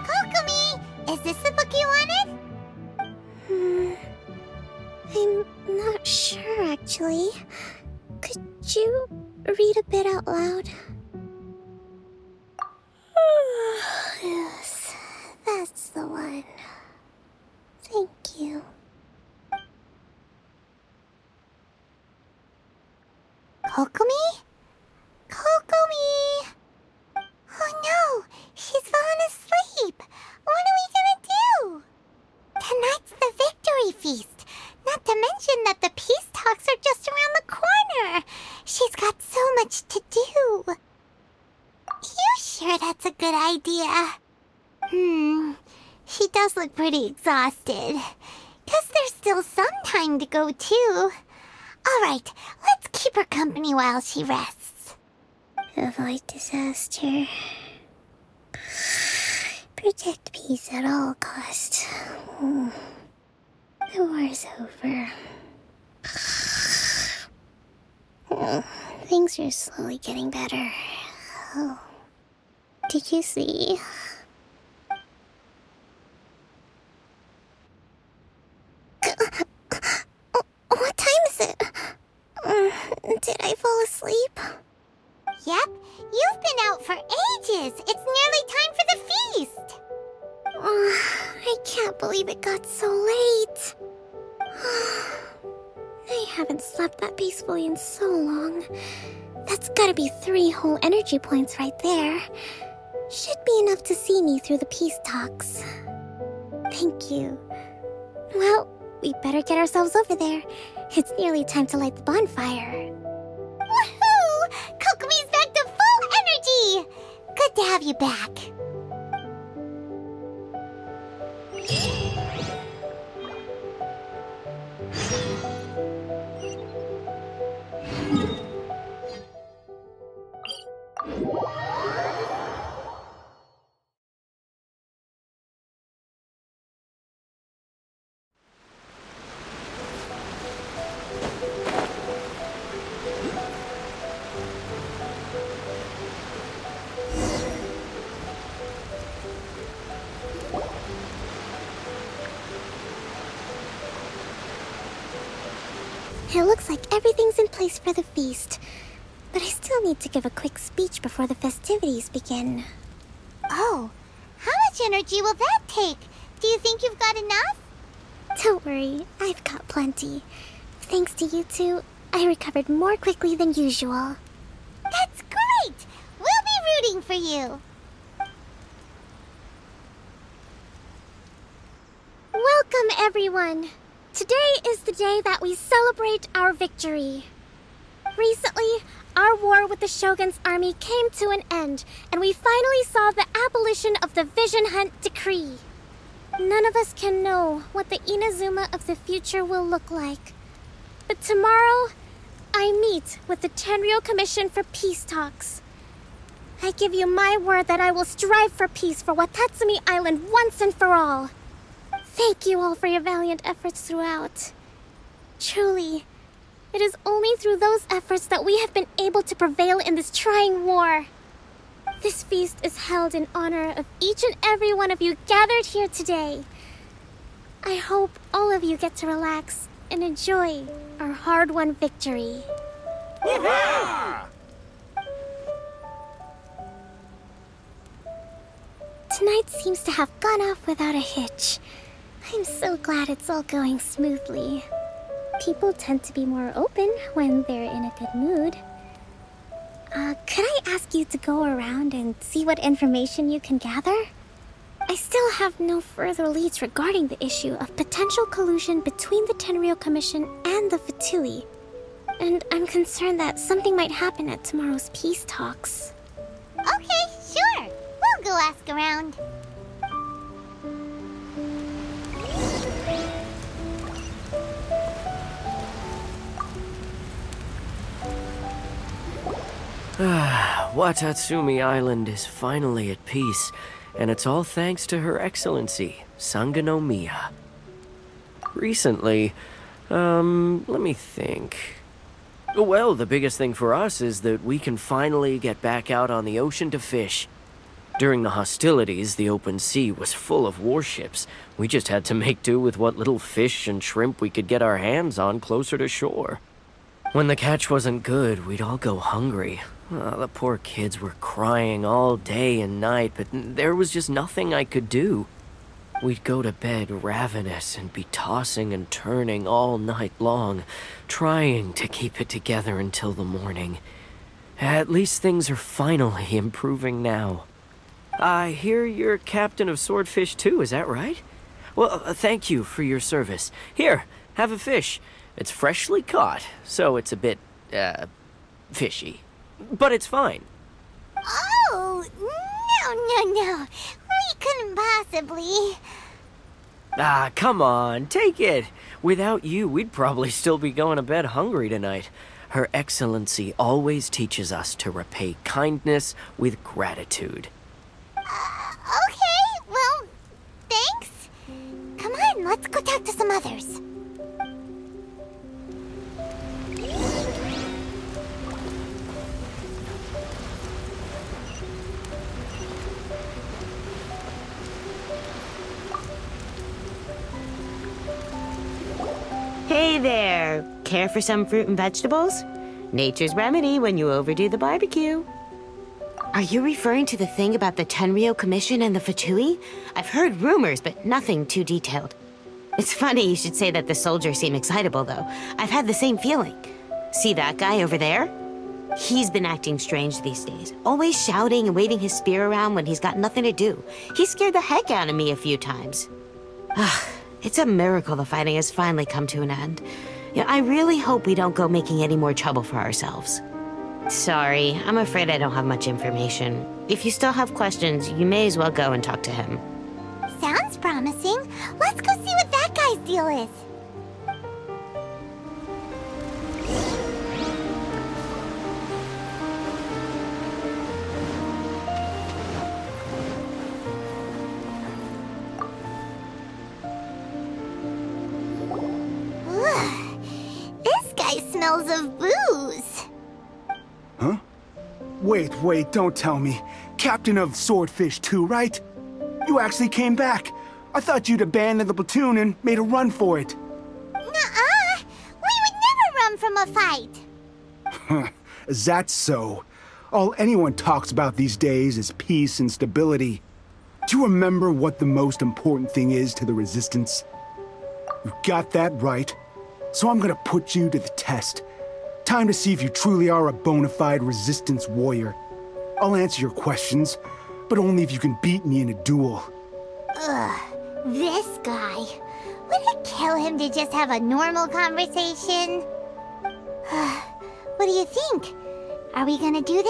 Kokomi, is this the book you wanted? I'm not sure, actually. Could you read a bit out loud? Yes, that's the one. Thank you. Kokomi? Kokomi! Oh no, she's fallen asleep. What are we gonna do? Tonight's the victory feast. Not to mention that the peace talks are just around the corner. She's got so much to do. You sure that's a good idea? She does look pretty exhausted. Guess there's still some time to go too. Alright, let's keep her company while she rests. Avoid disaster. Protect peace at all costs. The war's over. Things are slowly getting better. Oh. Did you see? What time is it? Did I fall asleep? Yep, you've been out for ages. It's nearly time for the feast. I can't believe it got so late. I haven't slept that peacefully in so long. That's gotta be 3 whole energy points right there. Should be enough to see me through the peace talks. Thank you. Well, we better get ourselves over there. It's nearly time to light the bonfire. Woohoo! Kokomi's back to full energy! Good to have you back. It looks like everything's in place for the feast, but I still need to give a quick speech before the festivities begin. Oh, how much energy will that take? Do you think you've got enough? Don't worry, I've got plenty. Thanks to you two, I recovered more quickly than usual. That's great! We'll be rooting for you. Welcome, everyone! Today is the day that we celebrate our victory. Recently, our war with the Shogun's army came to an end, and we finally saw the abolition of the Vision Hunt Decree. None of us can know what the Inazuma of the future will look like. But tomorrow, I meet with the Tenryou Commission for peace talks. I give you my word that I will strive for peace for Watatsumi Island once and for all. Thank you all for your valiant efforts throughout. Truly, it is only through those efforts that we have been able to prevail in this trying war. This feast is held in honor of each and every one of you gathered here today. I hope all of you get to relax and enjoy our hard-won victory. Tonight seems to have gone off without a hitch. I'm so glad it's all going smoothly. People tend to be more open when they're in a good mood. Could I ask you to go around and see what information you can gather? I still have no further leads regarding the issue of potential collusion between the Tenryou Commission and the Fatui. And I'm concerned that something might happen at tomorrow's peace talks. Okay, sure. We'll go ask around. Watatsumi Island is finally at peace, and it's all thanks to Her Excellency, Sanga no Miha. Recently, let me think. Well, the biggest thing for us is that we can finally get back out on the ocean to fish. During the hostilities, the open sea was full of warships. We just had to make do with what little fish and shrimp we could get our hands on closer to shore. When the catch wasn't good, we'd all go hungry. The poor kids were crying all day and night, but there was just nothing I could do. We'd go to bed ravenous and be tossing and turning all night long, trying to keep it together until the morning. At least things are finally improving now. I hear you're captain of Swordfish too, is that right? Well, thank you for your service. Here, have a fish. It's freshly caught, so it's a bit, fishy. But it's fine. Oh, no. We couldn't possibly. Come on, take it. Without you, we'd probably still be going to bed hungry tonight. Her Excellency always teaches us to repay kindness with gratitude. Okay, well, thanks. Come on, let's go talk to some others. Hey there! Care for some fruit and vegetables? Nature's remedy when you overdo the barbecue. Are you referring to the thing about the Tenryou Commission and the Fatui? I've heard rumors, but nothing too detailed. It's funny you should say that the soldiers seem excitable, though. I've had the same feeling. See that guy over there? He's been acting strange these days. Always shouting and waving his spear around when he's got nothing to do. He scared the heck out of me a few times. It's a miracle the fighting has finally come to an end. Yeah, I really hope we don't go making any more trouble for ourselves. Sorry, I'm afraid I don't have much information. If you still have questions, you may as well go and talk to him. Sounds promising. Let's go see what that guy's deal is. This guy smells of booze. Huh? Wait, don't tell me. Captain of Swordfish 2, right? You actually came back. I thought you'd abandoned the platoon and made a run for it. Nuh-uh. We would never run from a fight. Is that so? All anyone talks about these days is peace and stability. Do you remember what the most important thing is to the Resistance? You got that right. So I'm gonna put you to the test. Time to see if you truly are a bona fide Resistance warrior. I'll answer your questions, but only if you can beat me in a duel. Ugh, this guy. Would it kill him to just have a normal conversation? What do you think? Are we gonna do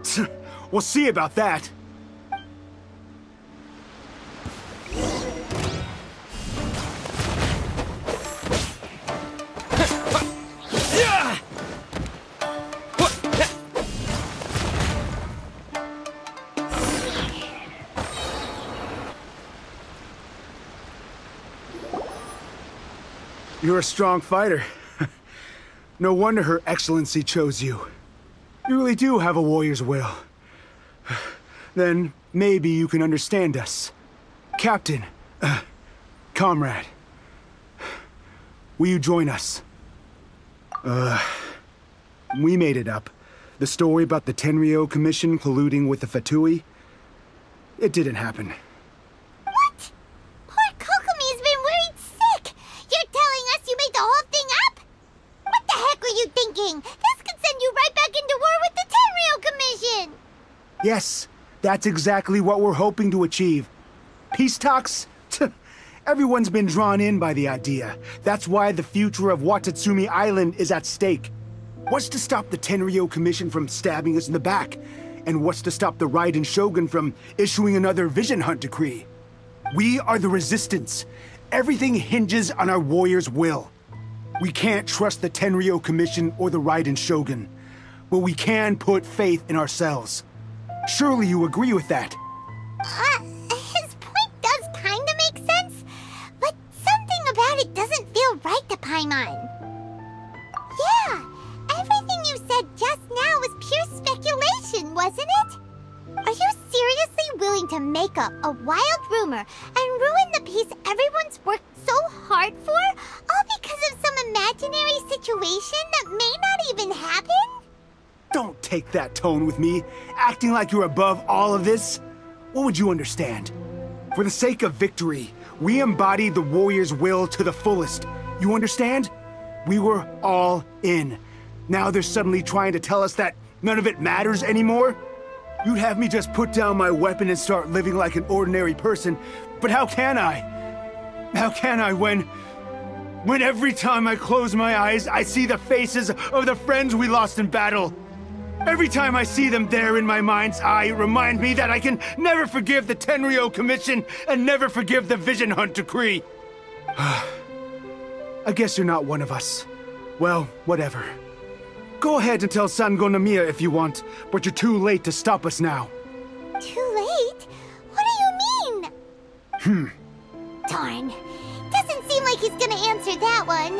this? We'll see about that. You're a strong fighter. No wonder Her Excellency chose you. You really do have a warrior's will. Then maybe you can understand us. Captain, comrade, will you join us? We made it up. The story about the Tenryou Commission colluding with the Fatui, it didn't happen. What? Poor Kokomi's been worried sick. You're telling us you made the whole thing up? What the heck were you thinking? This could send you right back into war with the Tenryou Commission. Yes, that's exactly what we're hoping to achieve. Peace talks? Everyone's been drawn in by the idea. That's why the future of Watatsumi Island is at stake. What's to stop the Tenryou Commission from stabbing us in the back? And what's to stop the Raiden Shogun from issuing another Vision Hunt decree? We are the Resistance. Everything hinges on our warrior's will. We can't trust the Tenryou Commission or the Raiden Shogun, but we can put faith in ourselves. Surely you agree with that? His point does kinda make sense, but something about it doesn't feel right to Paimon. Yeah, everything you said just now was pure speculation, wasn't it? Are you seriously willing to make up a wild rumor and ruin the peace everyone's worked so hard for, all because of some imaginary situation that may not even happen? Don't take that tone with me, acting like you're above all of this. What would you understand? For the sake of victory, we embodied the warrior's will to the fullest. You understand? We were all in. Now they're suddenly trying to tell us that none of it matters anymore? You'd have me just put down my weapon and start living like an ordinary person, but how can I? How can I when every time I close my eyes, I see the faces of the friends we lost in battle? Every time I see them there in my mind's eye, it reminds me that I can never forgive the Tenryou Commission and never forgive the Vision Hunt decree. I guess you're not one of us. Well, whatever. Go ahead and tell Sango Namiya if you want, but you're too late to stop us now. Too late? What do you mean? Darn. Doesn't seem like he's gonna answer that one.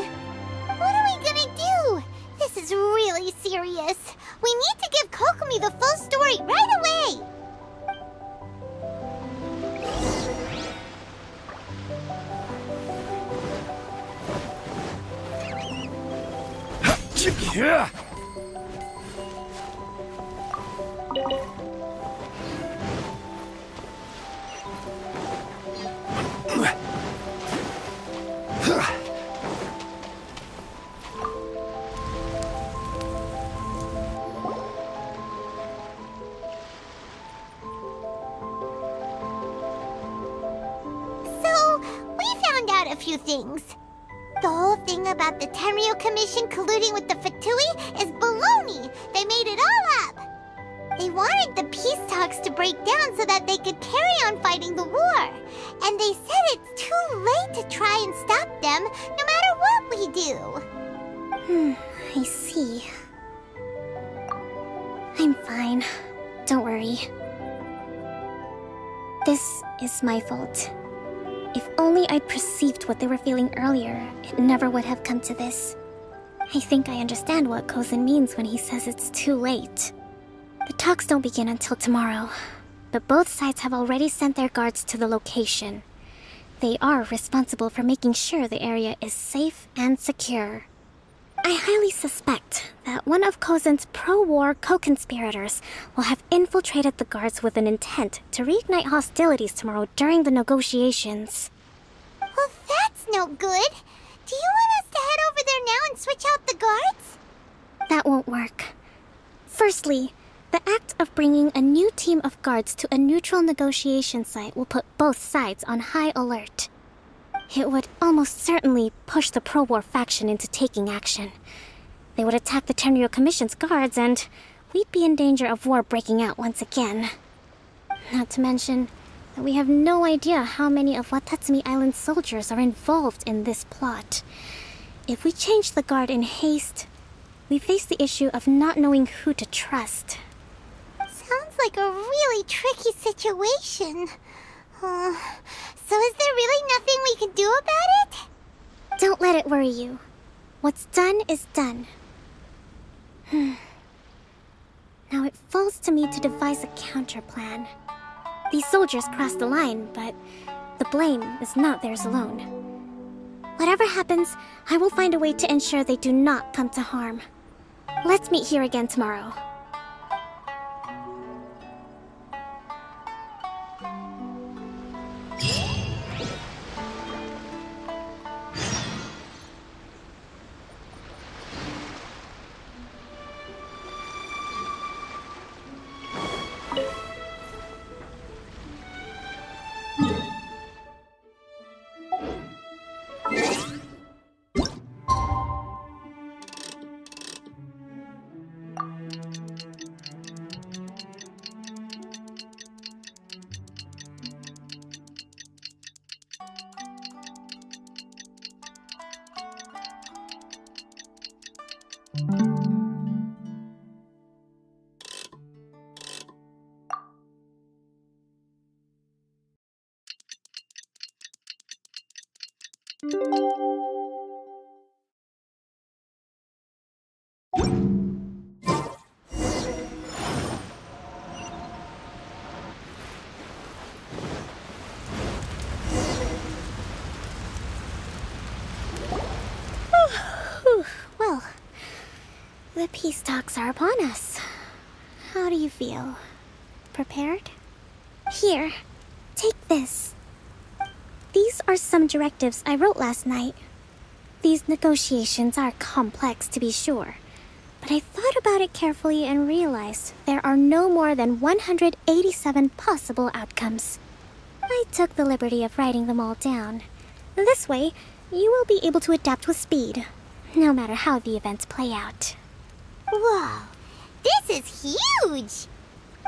What are we gonna do? This is really serious. We need to give Kokomi the full story right away. Yeah. few things. The whole thing about the Tenryo Commission colluding with the Fatui is baloney. They made it all up. They wanted the peace talks to break down so that they could carry on fighting the war. And they said it's too late to try and stop them, no matter what we do. I see. I'm fine. Don't worry. This is my fault. If only I'd perceived what they were feeling earlier, it never would have come to this. I think I understand what Kozin means when he says it's too late. The talks don't begin until tomorrow, but both sides have already sent their guards to the location. They are responsible for making sure the area is safe and secure. I highly suspect that one of Kozin's pro-war co-conspirators will have infiltrated the guards with an intent to reignite hostilities tomorrow during the negotiations. Well, that's no good. Do you want us to head over there now and switch out the guards? That won't work. Firstly, the act of bringing a new team of guards to a neutral negotiation site will put both sides on high alert. It would almost certainly push the pro-war faction into taking action. They would attack the Tenryo Commission's guards, and we'd be in danger of war breaking out once again. Not to mention that we have no idea how many of Watatsumi Island's soldiers are involved in this plot. If we change the guard in haste, we face the issue of not knowing who to trust. Sounds like a really tricky situation. So is there really nothing we can do about it? Don't let it worry you. What's done is done. Now it falls to me to devise a counter plan. These soldiers crossed the line, but the blame is not theirs alone. Whatever happens, I will find a way to ensure they do not come to harm. Let's meet here again tomorrow. Well, the peace talks are upon us. How do you feel? Prepared? Here, take this. These are some directives I wrote last night. These negotiations are complex, to be sure, but I thought about it carefully and realized there are no more than 187 possible outcomes. I took the liberty of writing them all down. This way, you will be able to adapt with speed, no matter how the events play out. Whoa, this is huge!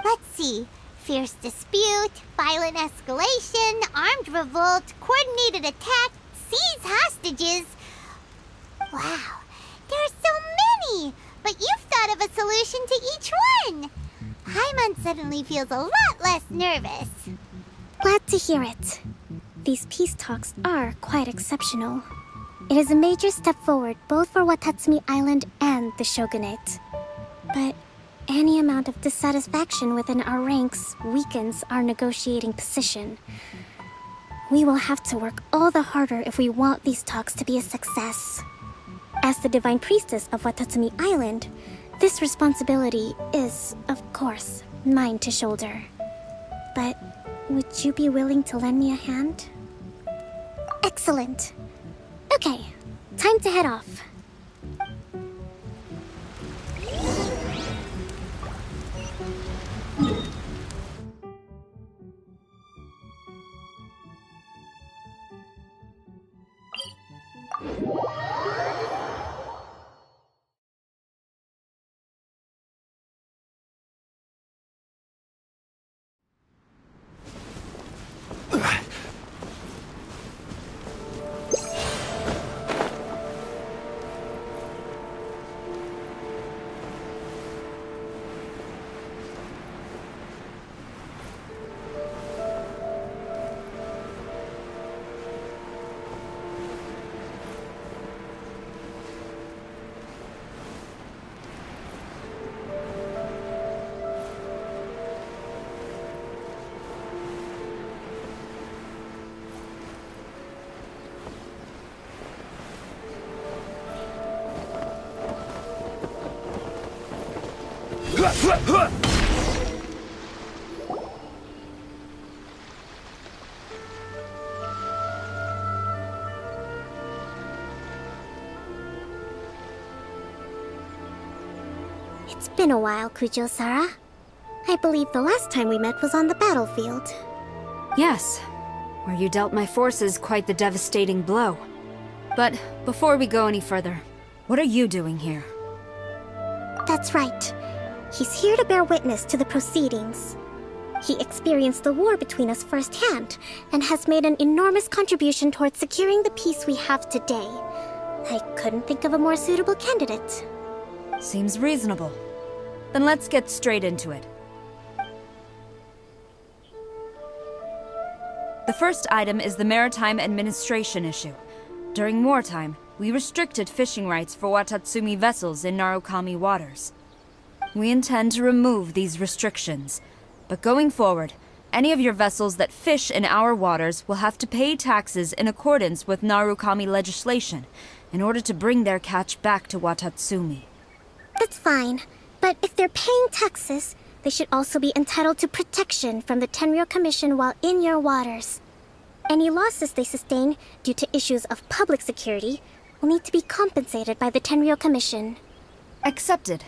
Let's see. Fierce dispute, violent escalation, armed revolt, coordinated attack, seize hostages. Wow, there are so many! But you've thought of a solution to each one! Paimon suddenly feels a lot less nervous. Glad to hear it. These peace talks are quite exceptional. It is a major step forward both for Watatsumi Island and the Shogunate. But any amount of dissatisfaction within our ranks weakens our negotiating position. We will have to work all the harder if we want these talks to be a success. As the Divine Priestess of Watatsumi Island, this responsibility is, of course, mine to shoulder. But would you be willing to lend me a hand? Excellent. Okay, time to head off. It's been a while, Kujo-Sara. I believe the last time we met was on the battlefield. Yes, where you dealt my forces quite the devastating blow. But before we go any further, what are you doing here? That's right. He's here to bear witness to the proceedings. He experienced the war between us firsthand, and has made an enormous contribution towards securing the peace we have today. I couldn't think of a more suitable candidate. Seems reasonable. Then let's get straight into it. The first item is the Maritime Administration issue. During wartime, we restricted fishing rights for Watatsumi vessels in Narukami waters. We intend to remove these restrictions, but going forward, any of your vessels that fish in our waters will have to pay taxes in accordance with Narukami legislation in order to bring their catch back to Watatsumi. That's fine, but if they're paying taxes, they should also be entitled to protection from the Tenryou Commission while in your waters. Any losses they sustain due to issues of public security will need to be compensated by the Tenryou Commission. Accepted.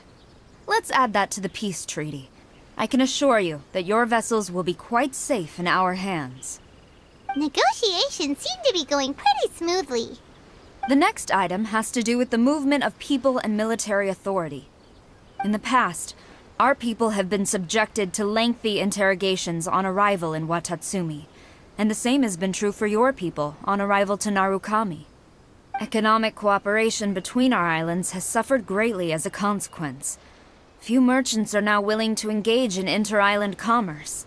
Let's add that to the peace treaty. I can assure you that your vessels will be quite safe in our hands. Negotiations seem to be going pretty smoothly. The next item has to do with the movement of people and military authority. In the past, our people have been subjected to lengthy interrogations on arrival in Watatsumi, and the same has been true for your people on arrival to Narukami. Economic cooperation between our islands has suffered greatly as a consequence. Few merchants are now willing to engage in inter-island commerce.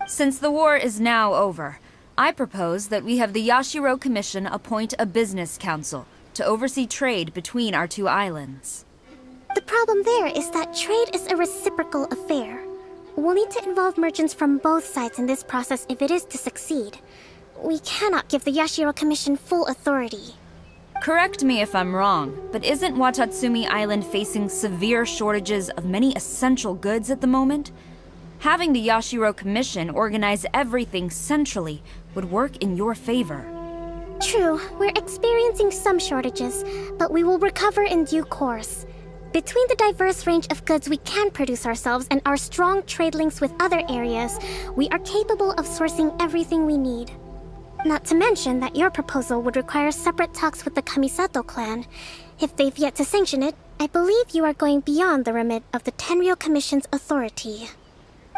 Since the war is now over, I propose that we have the Yashiro Commission appoint a business council to oversee trade between our two islands. The problem there is that trade is a reciprocal affair. We'll need to involve merchants from both sides in this process if it is to succeed. We cannot give the Yashiro Commission full authority. Correct me if I'm wrong, but isn't Watatsumi Island facing severe shortages of many essential goods at the moment? Having the Yashiro Commission organize everything centrally would work in your favor. True, we're experiencing some shortages, but we will recover in due course. Between the diverse range of goods we can produce ourselves and our strong trade links with other areas, we are capable of sourcing everything we need. Not to mention that your proposal would require separate talks with the Kamisato clan. If they've yet to sanction it, I believe you are going beyond the remit of the Tenryou Commission's authority.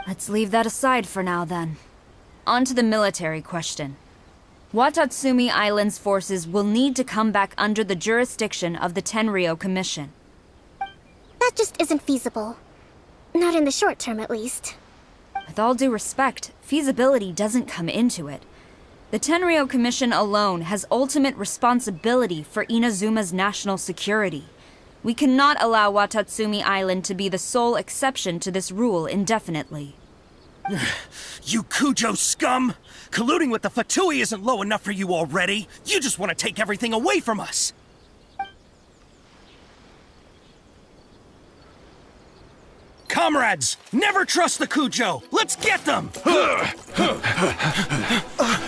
Let's leave that aside for now, then. On to the military question. Watatsumi Island's forces will need to come back under the jurisdiction of the Tenryou Commission. That just isn't feasible. Not in the short term, at least. With all due respect, feasibility doesn't come into it. The Tenryou Commission alone has ultimate responsibility for Inazuma's national security. We cannot allow Watatsumi Island to be the sole exception to this rule indefinitely. You Kujo scum! Colluding with the Fatui isn't low enough for you already! You just want to take everything away from us! Comrades, never trust the Kujo! Let's get them!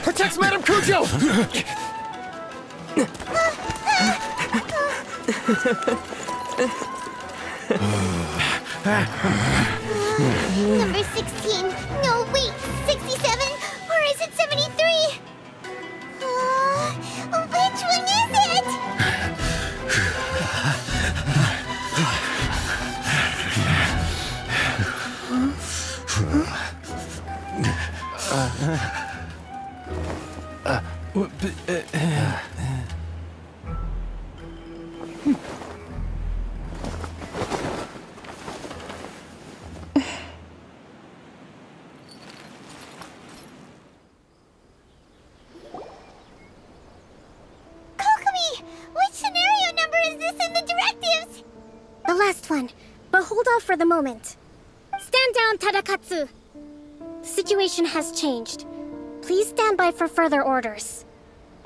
Protect Madame Kujo! Number 16. No, wait. 67? Or is it 73? Which one is it? The last one, but hold off for the moment. Stand down, Tadakatsu! The situation has changed. Please stand by for further orders.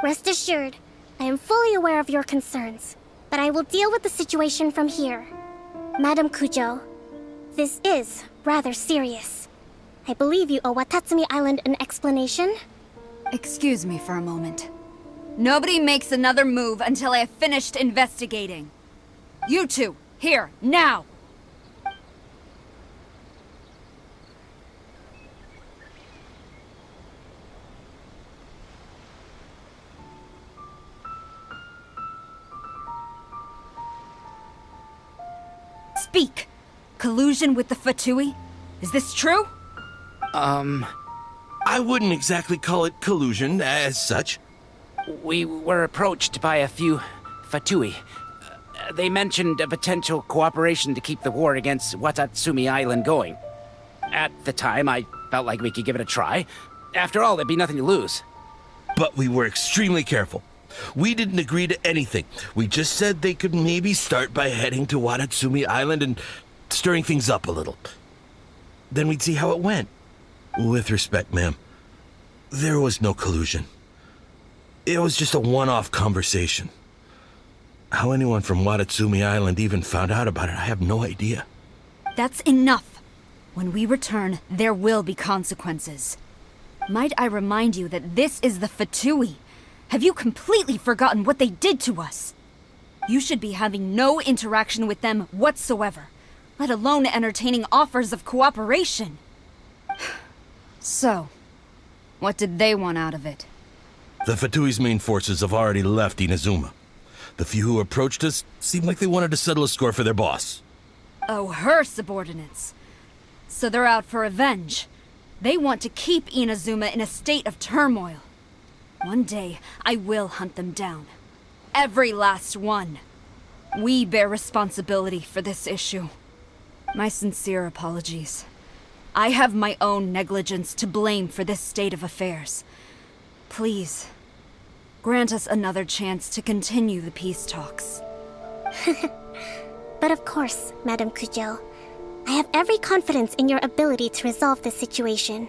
Rest assured, I am fully aware of your concerns, but I will deal with the situation from here. Madam Kujo, This is rather serious. I believe you owe Watatsumi Island an explanation. Excuse me for a moment. Nobody makes another move until I have finished investigating. You two, here, now! Speak! Collusion with the Fatui? Is this true? I wouldn't exactly call it collusion as such. We were approached by a few Fatui. They mentioned a potential cooperation to keep the war against Watatsumi Island going. At the time, I felt like we could give it a try. After all, there'd be nothing to lose. But we were extremely careful. We didn't agree to anything. We just said they could maybe start by heading to Watatsumi Island and stirring things up a little. Then we'd see how it went. With respect, ma'am, there was no collusion. It was just a one-off conversation. How anyone from Watatsumi Island even found out about it, I have no idea. That's enough. When we return, there will be consequences. Might I remind you that this is the Fatui? Have you completely forgotten what they did to us? You should be having no interaction with them whatsoever, let alone entertaining offers of cooperation. So, what did they want out of it? The Fatui's main forces have already left Inazuma. The few who approached us seemed like they wanted to settle a score for their boss. Oh, her subordinates. So they're out for revenge. They want to keep Inazuma in a state of turmoil. One day, I will hunt them down. Every last one. We bear responsibility for this issue. My sincere apologies. I have my own negligence to blame for this state of affairs. Please, grant us another chance to continue the peace talks. But of course, Madame Kujo. I have every confidence in your ability to resolve this situation.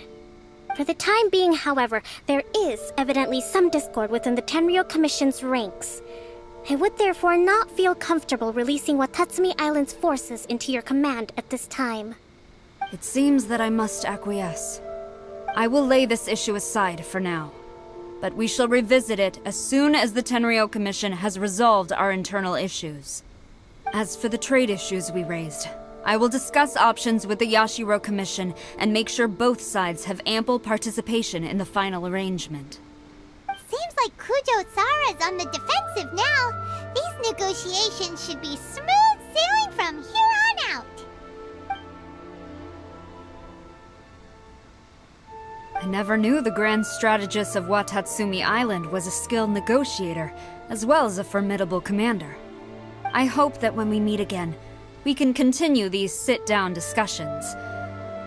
For the time being, however, there is evidently some discord within the Tenryou Commission's ranks. I would therefore not feel comfortable releasing Watatsumi Island's forces into your command at this time. It seems that I must acquiesce. I will lay this issue aside for now, but we shall revisit it as soon as the Tenryou Commission has resolved our internal issues. As for the trade issues we raised, I will discuss options with the Yashiro Commission and make sure both sides have ample participation in the final arrangement. Seems like Kujo-sara's on the defensive now. These negotiations should be smooth sailing from here on out. I never knew the Grand Strategist of Watatsumi Island was a skilled negotiator, as well as a formidable commander. I hope that when we meet again, we can continue these sit-down discussions.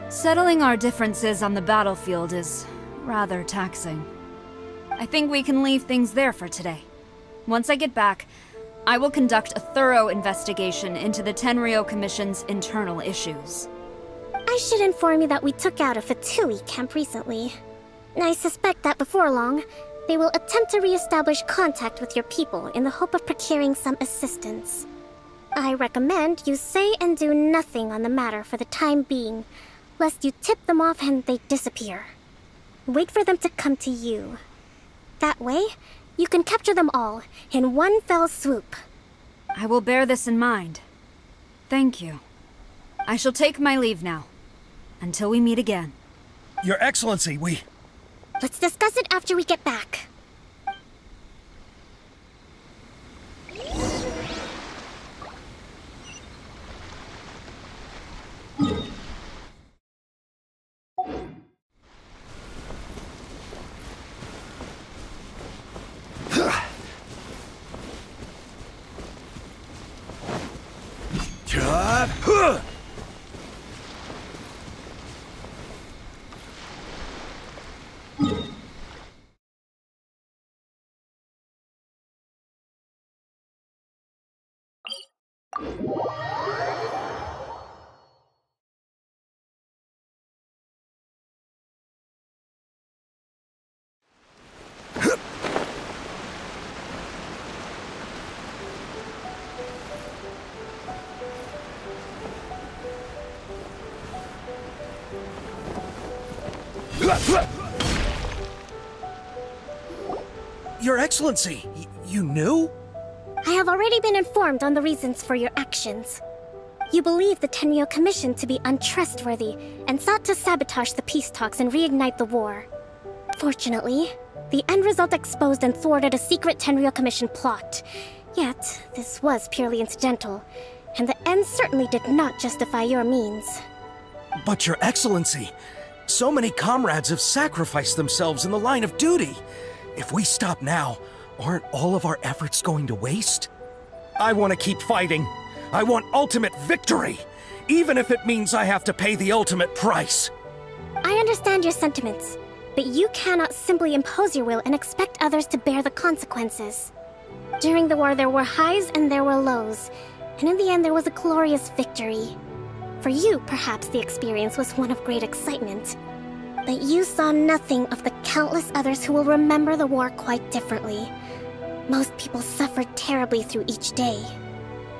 Settling our differences on the battlefield is rather taxing. I think we can leave things there for today. Once I get back, I will conduct a thorough investigation into the Tenryou Commission's internal issues. I should inform you that we took out a Fatui camp recently. I suspect that before long, they will attempt to re-establish contact with your people in the hope of procuring some assistance. I recommend you say and do nothing on the matter for the time being, lest you tip them off and they disappear. Wait for them to come to you. That way, you can capture them all in one fell swoop. I will bear this in mind. Thank you. I shall take my leave now. Until we meet again. Your Excellency, we... Let's discuss it after we get back. Your Excellency, you knew? I have already been informed on the reasons for your actions. You believe the Tenryou Commission to be untrustworthy and sought to sabotage the peace talks and reignite the war. Fortunately, the end result exposed and thwarted a secret Tenryou Commission plot. Yet, this was purely incidental, and the end certainly did not justify your means. But Your Excellency, so many comrades have sacrificed themselves in the line of duty. If we stop now, aren't all of our efforts going to waste? I want to keep fighting. I want ultimate victory, even if it means I have to pay the ultimate price. I understand your sentiments, but you cannot simply impose your will and expect others to bear the consequences. During the war, there were highs and there were lows, and in the end, there was a glorious victory. For you, perhaps the experience was one of great excitement. But you saw nothing of the countless others who will remember the war quite differently. Most people suffered terribly through each day.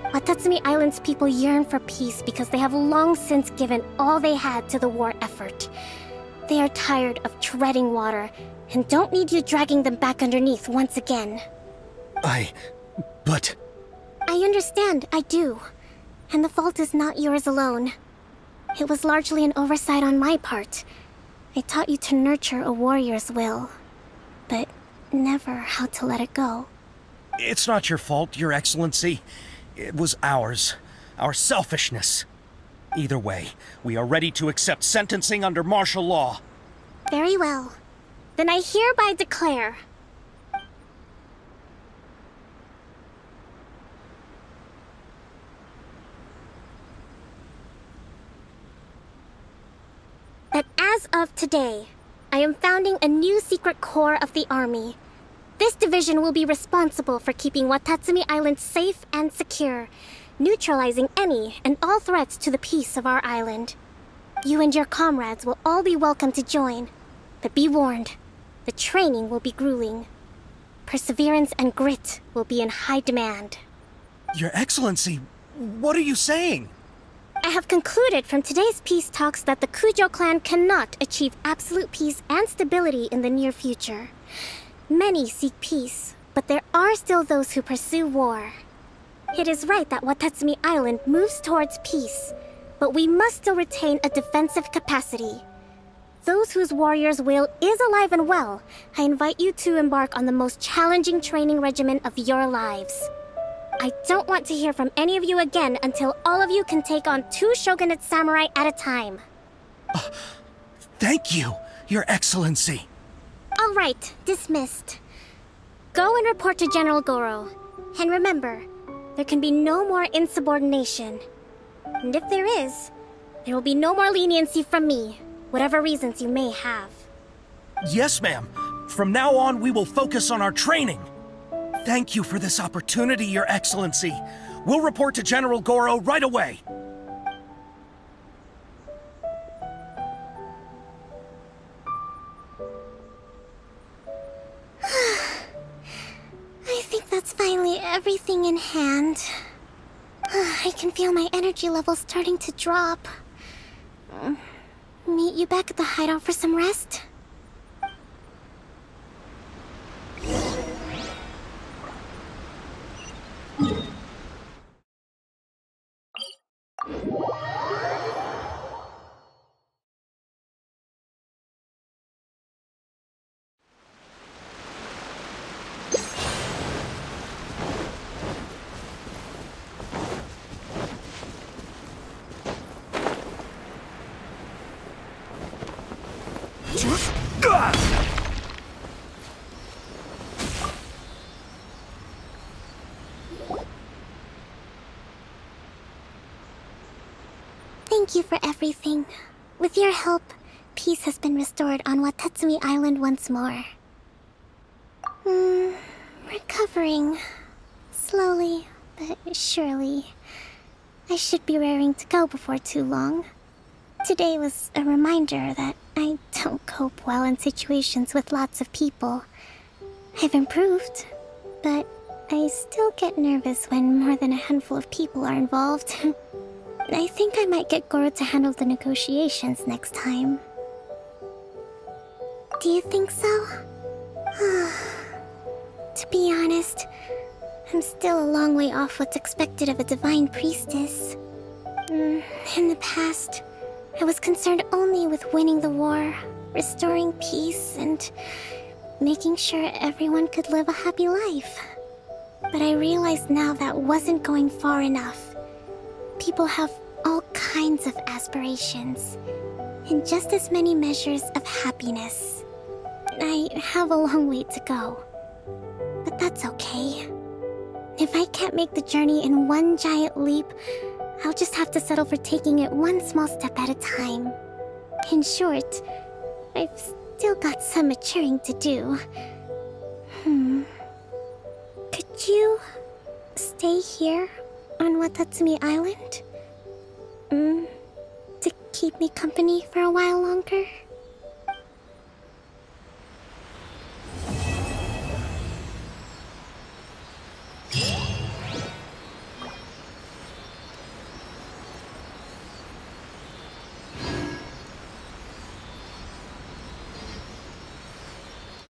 Watatsumi Island's people yearn for peace because they have long since given all they had to the war effort. They are tired of treading water and don't need you dragging them back underneath once again. But... I understand, I do. And the fault is not yours alone. It was largely an oversight on my part. I taught you to nurture a warrior's will, but never how to let it go. It's not your fault, Your Excellency. It was ours. Our selfishness. Either way, we are ready to accept sentencing under martial law. Very well. Then I hereby declare... that as of today, I am founding a new secret corps of the army. This division will be responsible for keeping Watatsumi Island safe and secure, neutralizing any and all threats to the peace of our island. You and your comrades will all be welcome to join, but be warned, the training will be grueling. Perseverance and grit will be in high demand. Your Excellency, what are you saying? I have concluded from today's peace talks that the Kujo clan cannot achieve absolute peace and stability in the near future. Many seek peace, but there are still those who pursue war. It is right that Watatsumi Island moves towards peace, but we must still retain a defensive capacity. Those whose warrior's will is alive and well, I invite you to embark on the most challenging training regimen of your lives. I don't want to hear from any of you again until all of you can take on 2 shogunate samurai at a time. Thank you, Your Excellency. All right, dismissed. Go and report to General Goro. And remember, there can be no more insubordination. And if there is, there will be no more leniency from me, whatever reasons you may have. Yes, ma'am. From now on, we will focus on our training. Thank you for this opportunity, Your Excellency. We'll report to General Goro right away. I think that's finally everything in hand. I can feel my energy levels starting to drop. Meet you back at the hideout for some rest? Thank you for everything. With your help, peace has been restored on Watatsumi Island once more. Recovering. Slowly, but surely. I should be raring to go before too long. Today was a reminder that I don't cope well in situations with lots of people. I've improved, but I still get nervous when more than a handful of people are involved. I think I might get Goro to handle the negotiations next time. Do you think so? To be honest, I'm still a long way off what's expected of a divine priestess. In the past, I was concerned only with winning the war, restoring peace, and making sure everyone could live a happy life. But I realize now that wasn't going far enough. People have all kinds of aspirations, and just as many measures of happiness. I have a long way to go. But that's okay. If I can't make the journey in one giant leap, I'll just have to settle for taking it one small step at a time. In short, I've still got some maturing to do. Could you stay here on Watatsumi Island? To keep me company for a while longer?